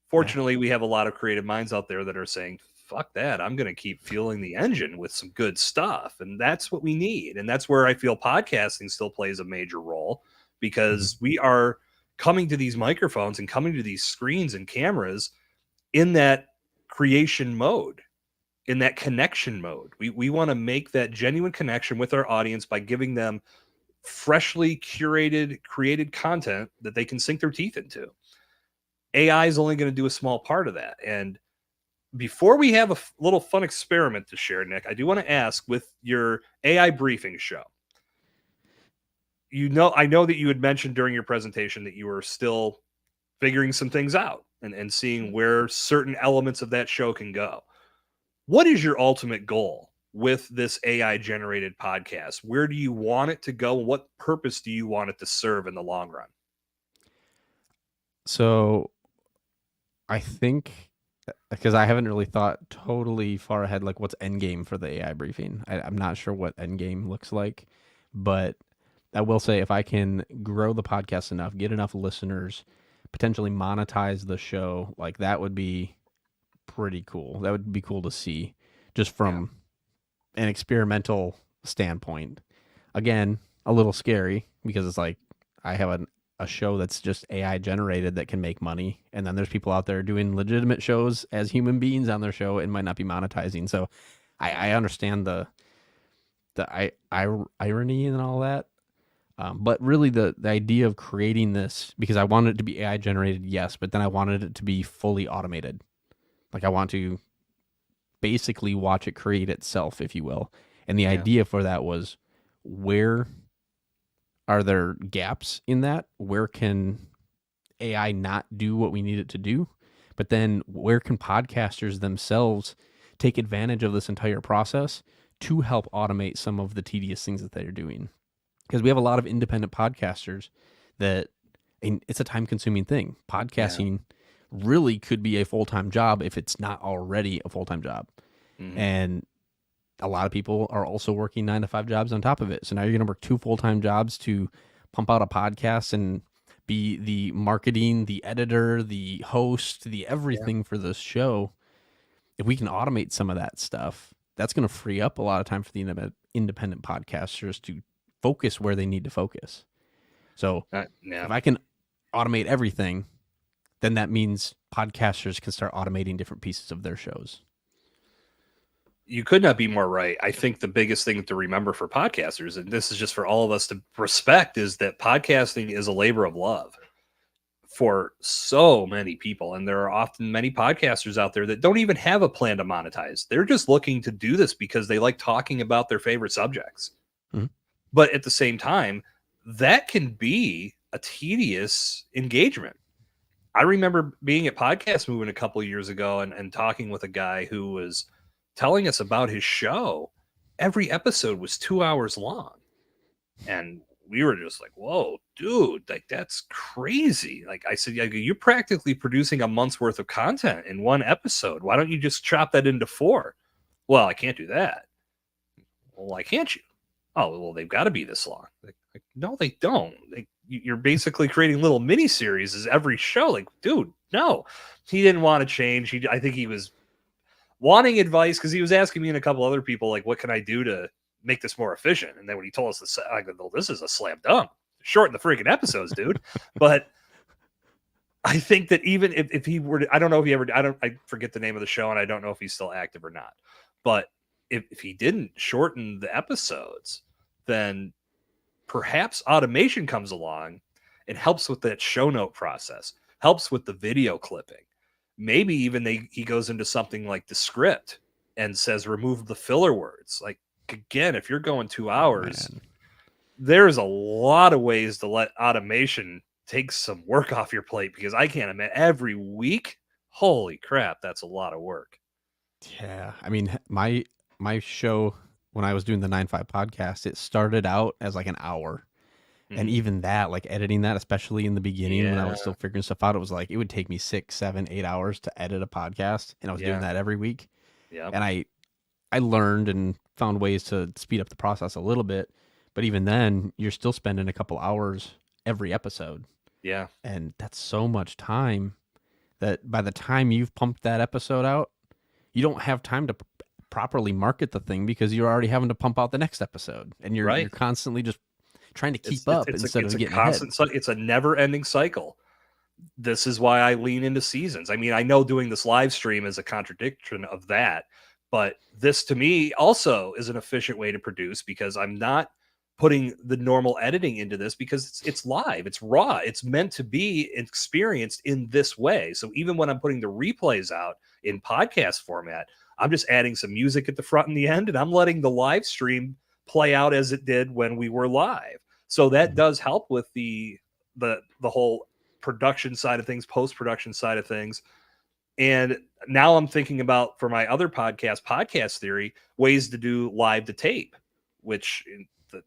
Speaker 2: Fortunately, we have a lot of creative minds out there that are saying, fuck that. I'm going to keep fueling the engine with some good stuff. And that's what we need. And that's where I feel podcasting still plays a major role, because we are coming to these microphones and coming to these screens and cameras in that creation mode, in that connection mode. We want to make that genuine connection with our audience by giving them freshly curated, created content that they can sink their teeth into. AI is only going to do a small part of that. And before we have a little fun experiment to share, Nick, I do want to ask, with your AI briefing show, I know that you had mentioned during your presentation that you were still figuring some things out and seeing where certain elements of that show can go. What is your ultimate goal with this AI generated podcast? Where do you want it to go? What purpose do you want it to serve in the long run?
Speaker 3: So I think because I haven't really thought totally far ahead, like what's end game for the AI briefing. I'm not sure what end game looks like, but I will say if I can grow the podcast enough, get enough listeners, potentially monetize the show, like that would be pretty cool. That would be cool to see just from an experimental standpoint. Again, a little scary because it's like I have a show that's just AI generated that can make money, and then there's people out there doing legitimate shows as human beings on their show and might not be monetizing. So I understand the irony and all that. But really, the idea of creating this, because I wanted it to be AI generated, yes, but then I wanted it to be fully automated. Like I want to basically watch it create itself, if you will. And the idea for that was, where are there gaps in that? Where can AI not do what we need it to do? But then where can podcasters themselves take advantage of this entire process to help automate some of the tedious things that they're doing? Because we have a lot of independent podcasters that, and it's a time consuming thing. Podcasting really could be a full-time job if it's not already a full-time job. And a lot of people are also working 9-to-5 jobs on top of it. So now you're going to work 2 full-time jobs to pump out a podcast and be the marketing, the editor, the host, the everything for this show. If we can automate some of that stuff, that's going to free up a lot of time for the independent podcasters to focus where they need to focus. So if I can automate everything, then that means podcasters can start automating different pieces of their shows.
Speaker 2: You could not be more right. I think the biggest thing to remember for podcasters, and this is just for all of us to respect, is that podcasting is a labor of love for so many people. And there are often many podcasters out there that don't even have a plan to monetize. They're just looking to do this because they like talking about their favorite subjects. But at the same time, that can be a tedious engagement. I remember being at Podcast Movement a couple of years ago and talking with a guy who was telling us about his show. Every episode was 2 hours long. And we were just like, whoa, dude, like that's crazy. Like I said, you're practically producing a month's worth of content in one episode. Why don't you just chop that into 4? Well, I can't do that. Well, why can't you? Oh, well, they've got to be this long. Like, no, they don't. You're basically creating little mini series as every show. Like, dude, no. He didn't want to change. I think he was wanting advice because he was asking me and a couple other people, like, what can I do to make this more efficient? And then when he told us this, I go, well, this is a slam dunk. Shorten the freaking episodes, dude. But I think that even if he were to, I don't know if he ever, I forget the name of the show, and I don't know if he's still active or not. But if he didn't shorten the episodes, then perhaps automation comes along and helps with that show note process, helps with the video clipping. Maybe even he goes into something like the script and says, remove the filler words. Like, again, if you're going 2 hours, there's a lot of ways to let automation take some work off your plate, because I can't imagine every week. Holy crap, that's a lot of work.
Speaker 3: Yeah. I mean, my show, when I was doing the 9-5 podcast, it started out as like an hour. And even that, like editing that, especially in the beginning when I was still figuring stuff out, it was like, it would take me 6, 7, 8 hours to edit a podcast. And I was doing that every week. Yeah. And I learned and found ways to speed up the process a little bit. But even then, you're still spending a couple hours every episode.
Speaker 2: Yeah.
Speaker 3: And that's so much time that by the time you've pumped that episode out, you don't have time to properly market the thing because you're already having to pump out the next episode. And you're constantly just trying to keep up instead of getting ahead.
Speaker 2: It's a never-ending cycle. This is why I lean into seasons. I mean, I know doing this live stream is a contradiction of that, but this to me also is an efficient way to produce, because I'm not putting the normal editing into this, because it's live, it's raw, it's meant to be experienced in this way. So even when I'm putting the replays out in podcast format, I'm just adding some music at the front and the end, and I'm letting the live stream play out as it did when we were live. So that does help with the whole production side of things, post-production side of things. And now I'm thinking about, for my other podcast theory, ways to do live to tape, which,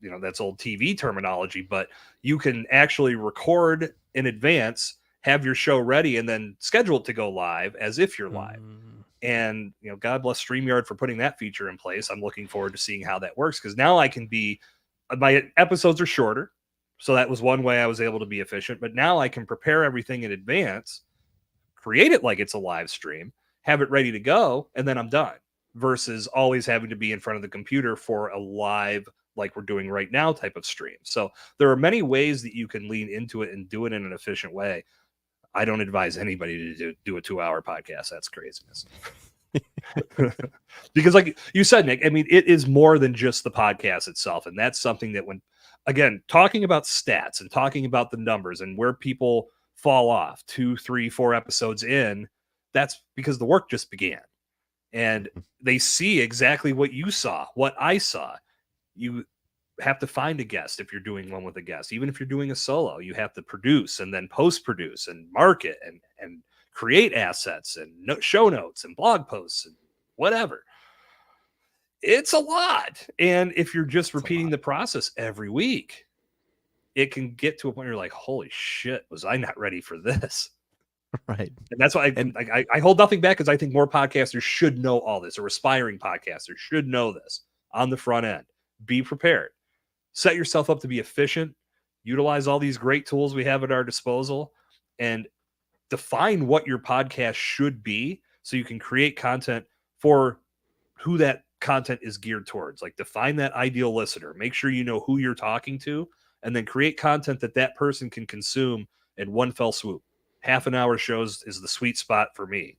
Speaker 2: you know, that's old TV terminology, but you can actually record in advance, have your show ready, and then schedule it to go live as if you're live. And, God bless StreamYard for putting that feature in place. I'm looking forward to seeing how that works, because now my episodes are shorter. So that was one way I was able to be efficient. But now I can prepare everything in advance, create it like it's a live stream, have it ready to go, and then I'm done. Versus always having to be in front of the computer for a live, like we're doing right now, type of stream. So there are many ways that you can lean into it and do it in an efficient way. I don't advise anybody to do a 2-hour podcast. That's craziness. Because like you said, Nick, I mean, it is more than just the podcast itself. And that's something that again, talking about stats and talking about the numbers and where people fall off 2, 3, 4 episodes in, that's because the work just began. And they see exactly what you saw, what I saw. You have to find a guest if you're doing one with a guest. Even if you're doing a solo, you have to produce and then post-produce and market and create assets and show notes and blog posts and whatever. It's a lot. And if you're just repeating the process every week, it can get to a point where you're like, holy shit, was I not ready for this?
Speaker 3: Right.
Speaker 2: And that's why I hold nothing back, because I think more podcasters should know all this, or aspiring podcasters should know this on the front end. Be prepared. Set yourself up to be efficient. Utilize all these great tools we have at our disposal, and define what your podcast should be so you can create content for who that content is geared towards. Like, define that ideal listener. Make sure you know who you're talking to, and then create content that person can consume in one fell swoop. Half an hour shows is the sweet spot for me.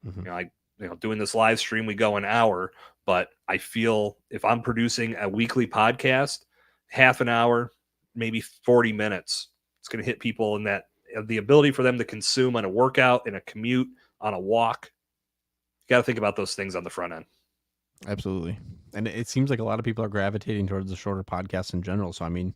Speaker 2: Mm-hmm. Doing this live stream, we go an hour, but I feel if I'm producing a weekly podcast, half an hour, maybe 40 minutes, it's going to hit people in that, the ability for them to consume on a workout, in a commute, on a walk. You got to think about those things on the front end.
Speaker 3: Absolutely. And it seems like a lot of people are gravitating towards the shorter podcasts in general. So, I mean,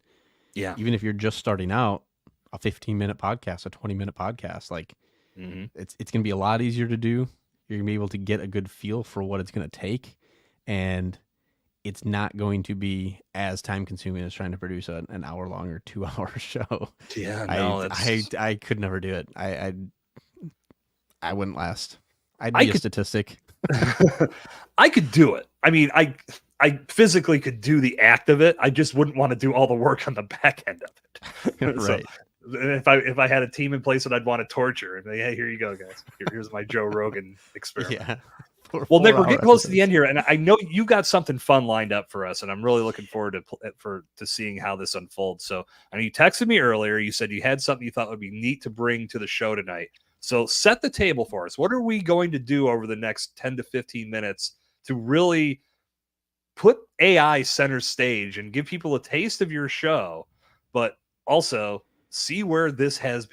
Speaker 2: yeah,
Speaker 3: even if you're just starting out, a 15-minute podcast, a 20-minute podcast, like it's going to be a lot easier to do. You're going to be able to get a good feel for what it's going to take. And it's not going to be as time consuming as trying to produce an hour long or 2-hour show.
Speaker 2: Yeah, no,
Speaker 3: I could never do it. I wouldn't last. I'd be a statistic.
Speaker 2: I could do it. I mean, I physically could do the act of it. I just wouldn't want to do all the work on the back end of it.
Speaker 3: Right.
Speaker 2: So, if I had a team in place that I'd want to torture, and hey, here you go, guys. Here's my Joe Rogan experiment.
Speaker 3: Yeah.
Speaker 2: Well, Nick, we're getting close to the end here, and I know you got something fun lined up for us, and I'm really looking forward to seeing how this unfolds. So, I know you texted me earlier. You said you had something you thought would be neat to bring to the show tonight. So, set the table for us. What are we going to do over the next 10 to 15 minutes to really put AI center stage and give people a taste of your show, but also see where this has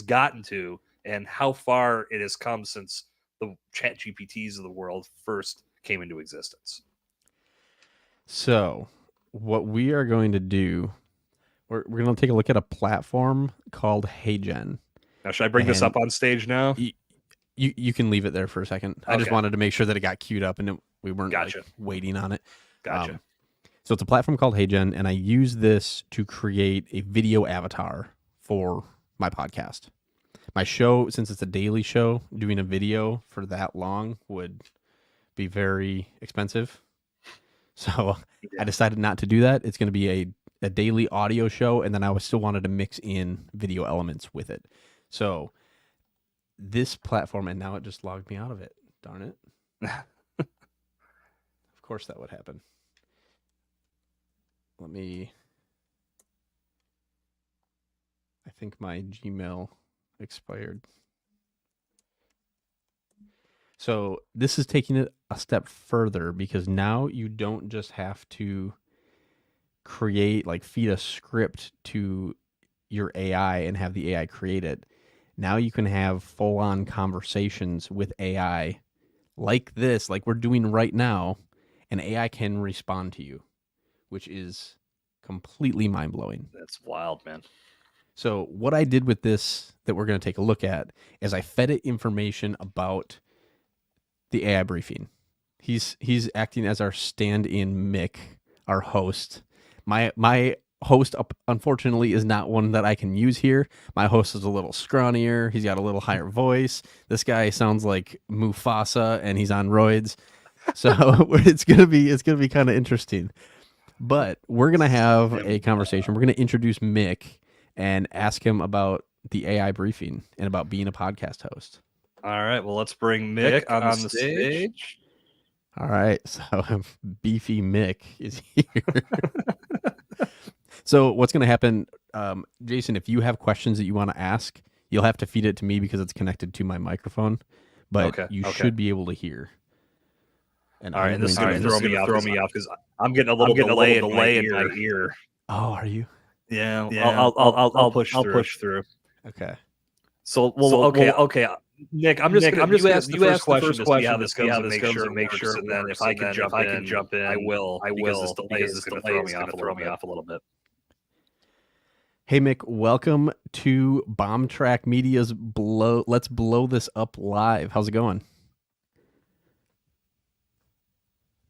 Speaker 2: gotten to and how far it has come since the chat GPTs of the world first came into existence?
Speaker 3: So what we are going to do, we're going to take a look at a platform called HeyGen.
Speaker 2: Now, should I bring this up on stage now?
Speaker 3: You can leave it there for a second. I just wanted to make sure that it got queued up and we weren't waiting on it.
Speaker 2: Gotcha.
Speaker 3: So it's a platform called HeyGen, and I use this to create a video avatar for my podcast. My show, since it's a daily show, doing a video for that long would be very expensive. So I decided not to do that. It's going to be a daily audio show, and then I still wanted to mix in video elements with it. So this platform, and now it just logged me out of it. Darn it. Of course that would happen. I think my Gmail expired. So this is taking it a step further, because now you don't just have to feed a script to your AI and have the AI create it. Now you can have full-on conversations with AI like this, like we're doing right now, and AI can respond to you, which is completely mind-blowing.
Speaker 2: That's wild, man.
Speaker 3: So what I did with this that we're going to take a look at is I fed it information about the AI briefing. He's acting as our stand-in Mick, our host. My host, unfortunately, is not one that I can use here. My host is a little scrawnier. He's got a little higher voice. This guy sounds like Mufasa, and he's on roids. So it's gonna be kind of interesting. But we're gonna have a conversation. We're gonna introduce Mick and ask him about the AI briefing and about being a podcast host.
Speaker 2: All right. Well, let's bring Mick on the stage.
Speaker 3: All right. So beefy Mick is here. So what's going to happen, Jason, if you have questions that you want to ask, you'll have to feed it to me because it's connected to my microphone, but you should be able to hear. And
Speaker 2: all right, and this is going to throw me off because I'm getting a little delay in my ear.
Speaker 3: Oh, are you?
Speaker 2: Yeah. I'll push through.
Speaker 3: Okay.
Speaker 2: So okay. Nick, I'm just you ask the first question to see how this goes and make sure, and then if I can jump in, I will because this delay is going to throw me off a little bit.
Speaker 3: Hey Mick, welcome to Bombtrack Media's Let's Blow This Up Live. How's it going?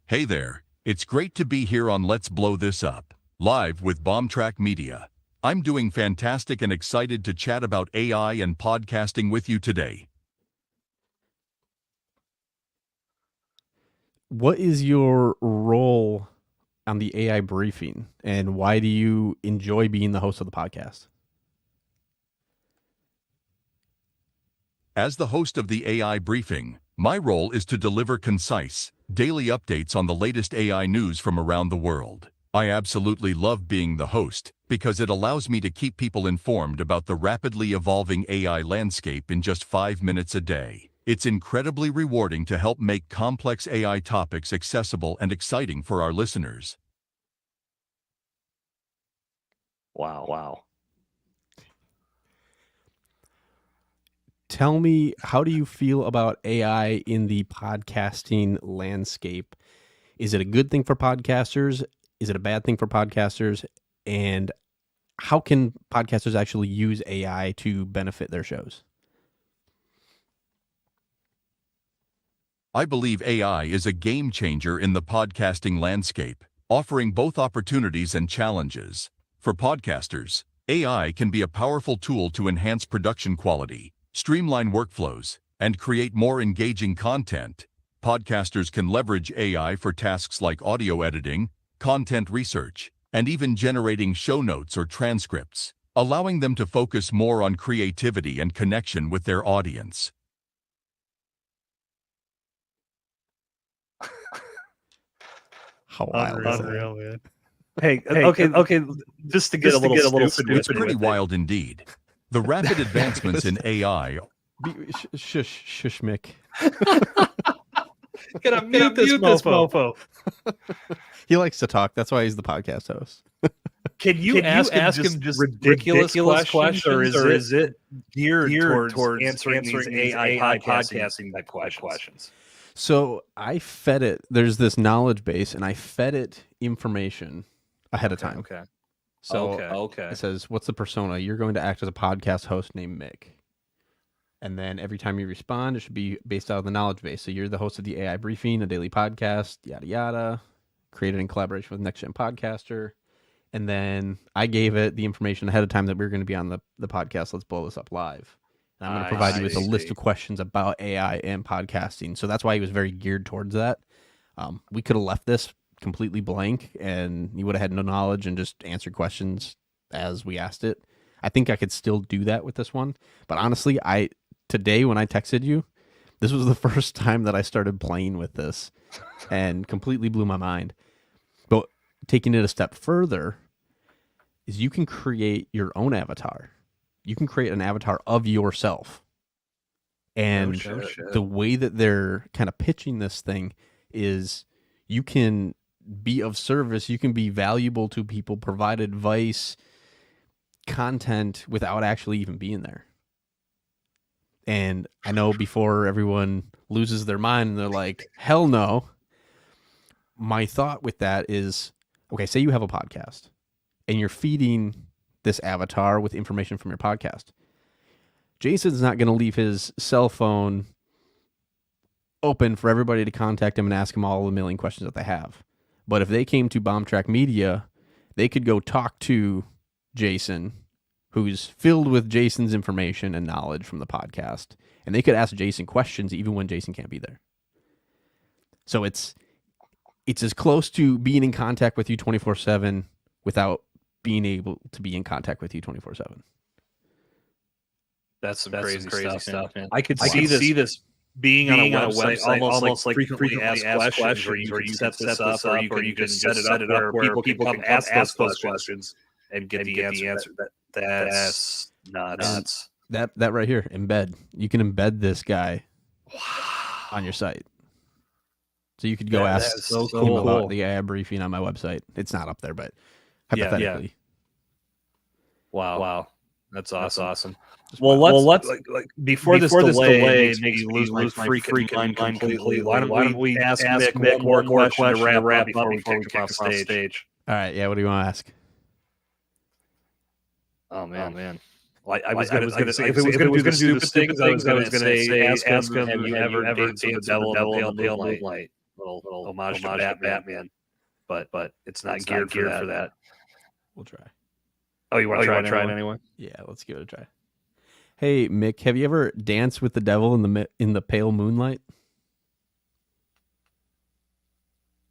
Speaker 1: Hey there. It's great to be here on Let's Blow This Up, live with Bombtrack Media. I'm doing fantastic and excited to chat about AI and podcasting with you today.
Speaker 3: What is your role on the AI briefing, and why do you enjoy being the host of the podcast?
Speaker 1: As the host of the AI briefing, my role is to deliver concise, daily updates on the latest AI news from around the world. I absolutely love being the host because it allows me to keep people informed about the rapidly evolving AI landscape in just 5 minutes a day. It's incredibly rewarding to help make complex AI topics accessible and exciting for our listeners.
Speaker 2: Wow.
Speaker 3: Tell me, how do you feel about AI in the podcasting landscape? Is it a good thing for podcasters? Is it a bad thing for podcasters? And how can podcasters actually use AI to benefit their shows?
Speaker 1: I believe AI is a game changer in the podcasting landscape, offering both opportunities and challenges. For podcasters, AI can be a powerful tool to enhance production quality, streamline workflows, and create more engaging content. Podcasters can leverage AI for tasks like audio editing, content research, and even generating show notes or transcripts, allowing them to focus more on creativity and connection with their audience.
Speaker 3: How wild is that?
Speaker 2: Unreal, man. Hey, okay. Just to get a little stupid.
Speaker 1: It's pretty wild indeed. The rapid advancements in AI.
Speaker 3: Shush, Mick.
Speaker 2: Gonna mute this mofo.
Speaker 3: He likes to talk. That's why he's the podcast host.
Speaker 2: Can you ask him just ridiculous questions, or is it geared towards answering these AI podcasting type questions?
Speaker 3: So I fed it. There's this knowledge base, and I fed it information ahead of time.
Speaker 2: Okay.
Speaker 3: So it says, "What's the persona? You're going to act as a podcast host named Mick." And then every time you respond, it should be based out of the knowledge base. So you're the host of the AI briefing, a daily podcast, yada yada, created in collaboration with NextGen Podcaster. And then I gave it the information ahead of time that we were going to be on the podcast. Let's blow this up live. And I'm going to provide you with a list of questions about AI and podcasting. So that's why he was very geared towards that. We could have left this completely blank and you would have had no knowledge and just answered questions as we asked it. I think I could still do that with this one. But honestly, today when I texted you, this was the first time that I started playing with this and completely blew my mind. But taking it a step further is you can create your own avatar. You can create an avatar of yourself. And the way that they're kind of pitching this thing is you can be of service. You can be valuable to people, provide advice, content without actually even being there. And I know before everyone loses their mind and they're like, hell no. My thought with that is, okay, say you have a podcast and you're feeding this avatar with information from your podcast. Jason's not going to leave his cell phone open for everybody to contact him and ask him all the million questions that they have. But if they came to Bombtrack Media, they could go talk to Jason, who's filled with Jason's information and knowledge from the podcast, and they could ask Jason questions even when Jason can't be there. So it's as close to being in contact with you 24/7 without being able to be in contact with you 24/7.
Speaker 2: That's some crazy stuff, man. I could see this being on a website almost like frequently asked questions where you can set this up, or you can set it up where people can ask those questions and get the answer. That's nuts.
Speaker 3: That right here, embed. You can embed this guy on your site. So you could go ask him about the AI briefing on my website. It's not up there, but hypothetically.
Speaker 2: Yeah. Wow. That's awesome. Well, let's before this delay makes me lose my freaking mind completely. Why don't we ask Nick one more question to wrap up before we kick him off stage?
Speaker 3: All right, yeah. What do you want to ask?
Speaker 2: Oh man. Well, I was going to say if it was going to do the stupid things, I was going to say ask him, have you ever danced with the devil in the pale moonlight? Little homage to Batman, but it's not geared for that.
Speaker 3: We'll try.
Speaker 2: Oh, you want to try it anyway?
Speaker 3: Yeah, let's give it a try. Hey, Mick, have you ever danced with the devil in the pale moonlight?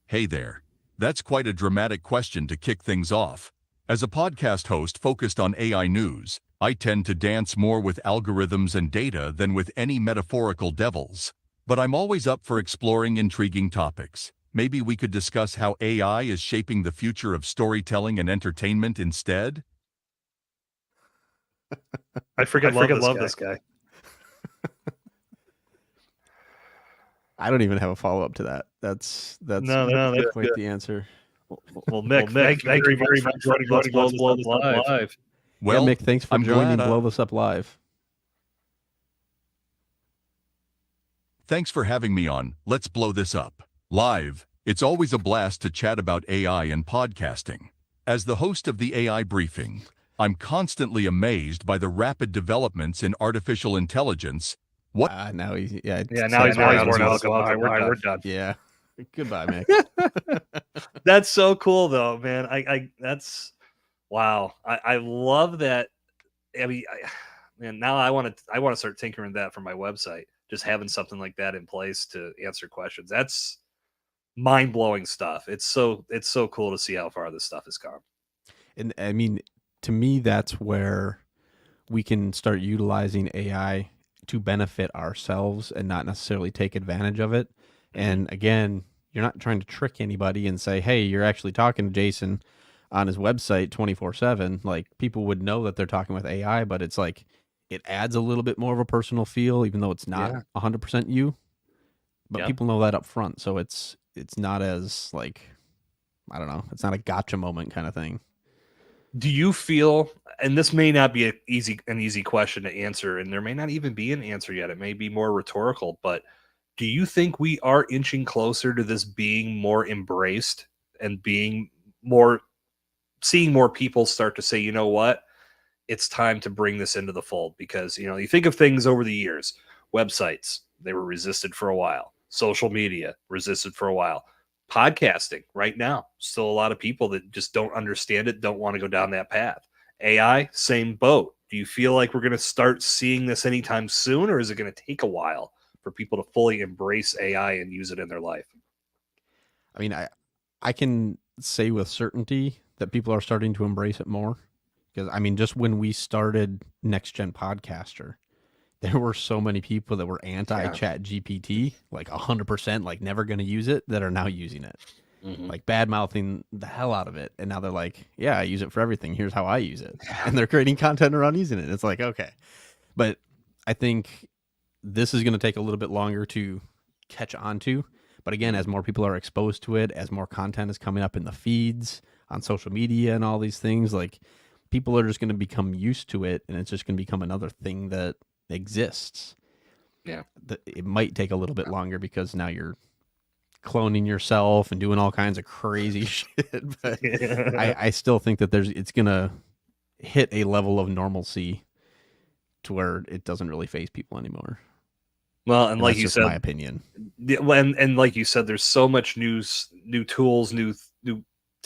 Speaker 1: Hey there. That's quite a dramatic question to kick things off. As a podcast host focused on AI news, I tend to dance more with algorithms and data than with any metaphorical devils. But I'm always up for exploring intriguing topics. Maybe we could discuss how AI is shaping the future of storytelling and entertainment instead?
Speaker 2: I freaking love this guy.
Speaker 3: I don't even have a follow-up to that. That's quite the answer.
Speaker 2: Well, Mick, thank you very much for joining Let's Blow This Up Live.
Speaker 1: Well,
Speaker 3: Mick, thanks for joining Blow This Up Live.
Speaker 1: Thanks for having me on Let's Blow This Up Live. It's always a blast to chat about AI and podcasting. As the host of the AI briefing, I'm constantly amazed by the rapid developments in artificial intelligence.
Speaker 3: Now he's
Speaker 2: worn out. We're done.
Speaker 3: Yeah. Goodbye, Mick.
Speaker 2: That's so cool, though, man. That's wow. I love that. I mean, now I want to start tinkering that for my website. Just having something like that in place to answer questions. That's mind-blowing stuff. It's so cool to see how far this stuff has come.
Speaker 3: And I mean, to me, that's where we can start utilizing AI to benefit ourselves and not necessarily take advantage of it. And again, you're not trying to trick anybody and say, hey, you're actually talking to Jason on his website 24/7. Like, people would know that they're talking with AI, but it's like, it adds a little bit more of a personal feel, even though it's not 100% you. But people know that up front. So it's not as like, I don't know, it's not a gotcha moment kind of thing.
Speaker 2: Do you feel, and this may not be an easy question to answer, and there may not even be an answer yet, it may be more rhetorical, but do you think we are inching closer to this being more embraced and being more, seeing more people start to say, you know what, it's time to bring this into the fold? Because, you think of things over the years, websites, they were resisted for a while. Social media, resisted for a while. Podcasting right now, still a lot of people that just don't understand it, don't want to go down that path. AI, same boat. Do you feel like we're going to start seeing this anytime soon, or is it going to take a while for people to fully embrace AI and use it in their life?
Speaker 3: I mean, I can say with certainty that people are starting to embrace it more. Because, I mean, just when we started NextGen Podcaster, there were so many people that were anti-Chat GPT, like 100%, like never going to use it, that are now using it. Like bad-mouthing the hell out of it. And now they're like, yeah, I use it for everything. Here's how I use it. And they're creating content around using it. It's like, okay. But I think this is going to take a little bit longer to catch on to. But again, as more people are exposed to it, as more content is coming up in the feeds, on social media and all these things, like, people are just going to become used to it, and it's just going to become another thing that exists.
Speaker 2: Yeah.
Speaker 3: It might take a little bit longer because now you're cloning yourself and doing all kinds of crazy shit. But I still think that it's going to hit a level of normalcy to where it doesn't really faze people anymore.
Speaker 2: Well, and like you said,
Speaker 3: my opinion.
Speaker 2: And like you said, there's so much new tools, new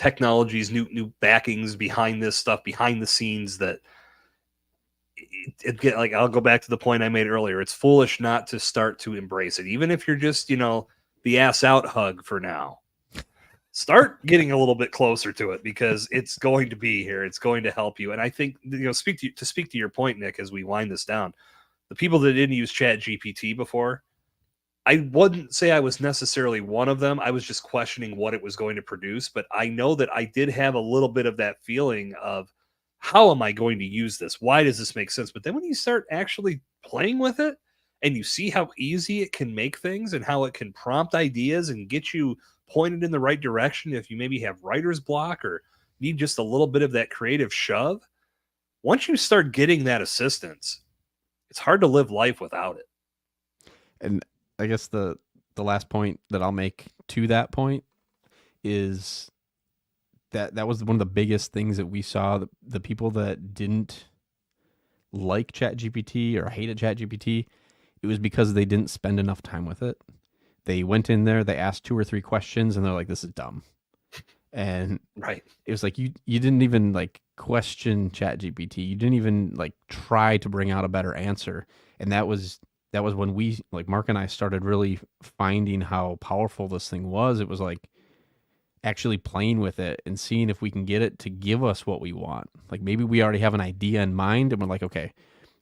Speaker 2: technologies, new backings behind this stuff, behind the scenes that like, I'll go back to the point I made earlier. It's foolish not to start to embrace it, even if you're just, the ass out hug for now. Start getting a little bit closer to it, because it's going to be here. It's going to help you. And I think, speak to your point, Nick, as we wind this down, the people that didn't use Chat GPT before, I wouldn't say I was necessarily one of them. I was just questioning what it was going to produce. But I know that I did have a little bit of that feeling of, how am I going to use this? Why does this make sense? But then when you start actually playing with it and you see how easy it can make things and how it can prompt ideas and get you pointed in the right direction if you maybe have writer's block or need just a little bit of that creative shove, once you start getting that assistance, it's hard to live life without it.
Speaker 3: And I guess the last point that I'll make to that point is that was one of the biggest things that we saw. The people that didn't like ChatGPT or hated ChatGPT, it was because they didn't spend enough time with it. They went in there, they asked 2 or 3 questions, and they're like, this is dumb. And
Speaker 2: right,
Speaker 3: it was like, you didn't even like question ChatGPT. You didn't even like try to bring out a better answer. And that was when we, like Mark and I, started really finding how powerful this thing was. It was like actually playing with it and seeing if we can get it to give us what we want. Like maybe we already have an idea in mind and we're like, okay,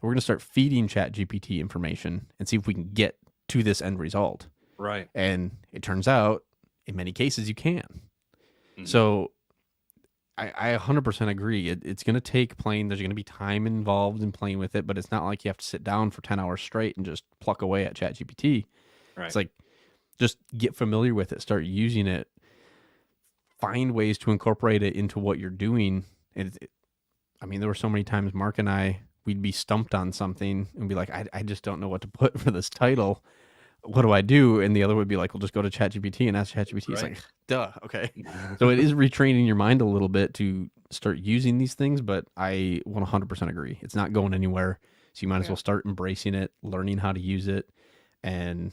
Speaker 3: we're going to start feeding ChatGPT information and see if we can get to this end result.
Speaker 2: Right.
Speaker 3: And it turns out in many cases you can. Mm-hmm. So I 100% agree. It's going to take playing. There's going to be time involved in playing with it, but it's not like you have to sit down for 10 hours straight and just pluck away at ChatGPT. Right. It's like, just get familiar with it, start using it, find ways to incorporate it into what you're doing. And I mean, there were so many times Mark and we'd be stumped on something and be like, I just don't know what to put for this title. What do I do? And the other would be like, well, just go to ChatGPT and ask ChatGPT. Right. It's like, duh, okay. So it is retraining your mind a little bit to start using these things, but I 100% agree. It's not going anywhere. So you might as well start embracing it, learning how to use it. And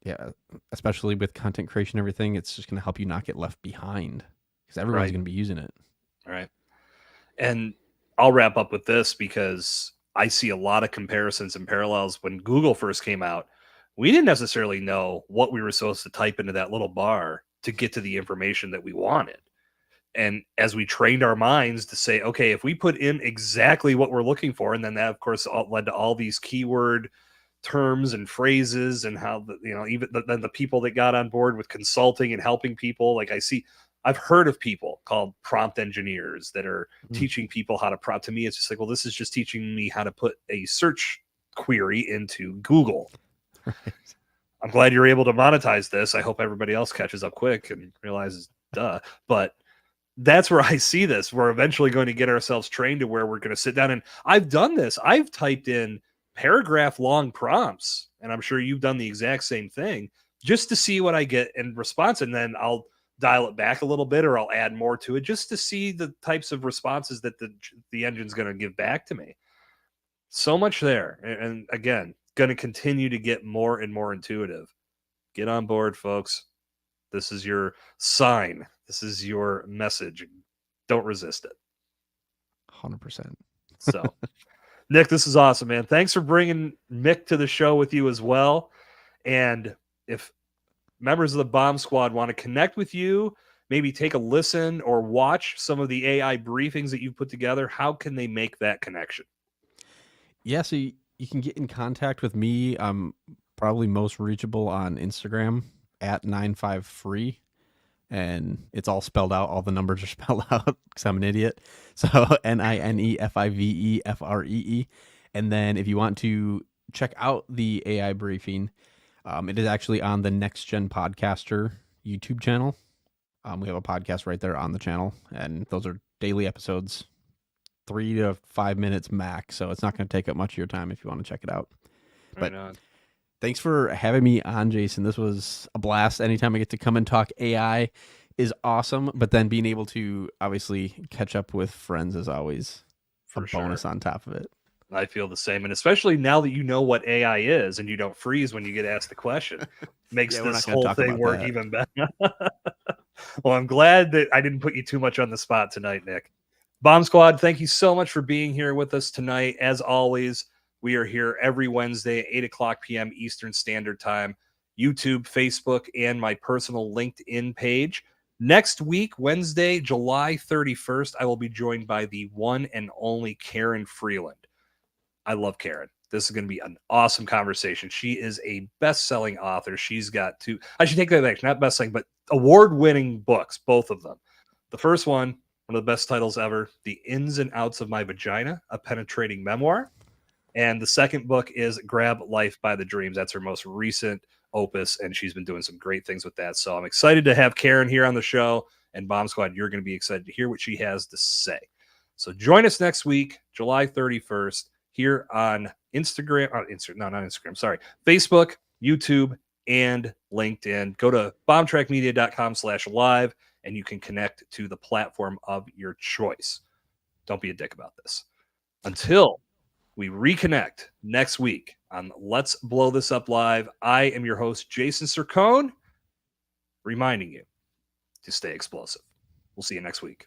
Speaker 3: yeah, especially with content creation and everything, it's just going to help you not get left behind because everyone's going to be using it.
Speaker 2: Right. And I'll wrap up with this because I see a lot of comparisons and parallels. When Google first came out, we didn't necessarily know what we were supposed to type into that little bar to get to the information that we wanted. And as we trained our minds to say, okay, if we put in exactly what we're looking for, and then that, of course, led to all these keyword terms and phrases and how, even then the people that got on board with consulting and helping people, like I've heard of people called prompt engineers that are teaching people how to prompt. To me, it's just like, well, this is just teaching me how to put a search query into Google. Right. I'm glad you're able to monetize this. I hope everybody else catches up quick and realizes, duh. But that's where I see this. We're eventually going to get ourselves trained to where we're going to sit down. And I've done this. I've typed in paragraph long prompts, and I'm sure you've done the exact same thing, just to see what I get in response. And then I'll dial it back a little bit, or I'll add more to it just to see the types of responses that the engine's going to give back to me. So much there. And again, going to continue to get more and more intuitive. Get on board, folks. This is your sign. This is your message. Don't resist it.
Speaker 3: 100%.
Speaker 2: So, Nick, this is awesome, man. Thanks for bringing Mick to the show with you as well. And if members of the Bomb Squad want to connect with you, maybe take a listen or watch some of the AI briefings that you've put together, how can they make that connection?
Speaker 3: Yeah, so you can get in contact with me. I'm probably most reachable on Instagram at 95free. And it's all spelled out. All the numbers are spelled out because I'm an idiot. So NINEFIVEFREE. And then if you want to check out the AI briefing, it is actually on the NextGen Podcaster YouTube channel. We have a podcast right there on the channel, and those are daily episodes, 3 to 5 minutes max. So it's not going to take up much of your time if you want to check it out. But thanks for having me on, Jason. This was a blast. Anytime I get to come and talk AI is awesome. But then being able to obviously catch up with friends is always a bonus on top of it.
Speaker 2: I feel the same. And especially now that you know what AI is and you don't freeze when you get asked the question, makes this whole thing work even better. Well, I'm glad that I didn't put you too much on the spot tonight, Nick. Bomb Squad, thank you so much for being here with us tonight. As always, we are here every Wednesday at 8 o'clock p.m. Eastern Standard Time, YouTube, Facebook, and my personal LinkedIn page. Next week, Wednesday, July 31st, I will be joined by the one and only Karen Freeland. I love Karen. This is going to be an awesome conversation. She is a best-selling author. She's got two, I should take that back, not best-selling, but award-winning books, both of them. The first one of the best titles ever, The Ins and Outs of My Vagina, a penetrating memoir. And the second book is Grab Life by the Dreams. That's her most recent opus, and she's been doing some great things with that. So I'm excited to have Karen here on the show, and Bomb Squad, you're going to be excited to hear what she has to say. So join us next week, July 31st, here on Facebook, YouTube, and LinkedIn. Go to bombtrackmedia.com/live, and you can connect to the platform of your choice. Don't be a dick about this. Until we reconnect next week on Let's Blow This Up Live, I am your host, Jason Sircone, reminding you to stay explosive. We'll see you next week.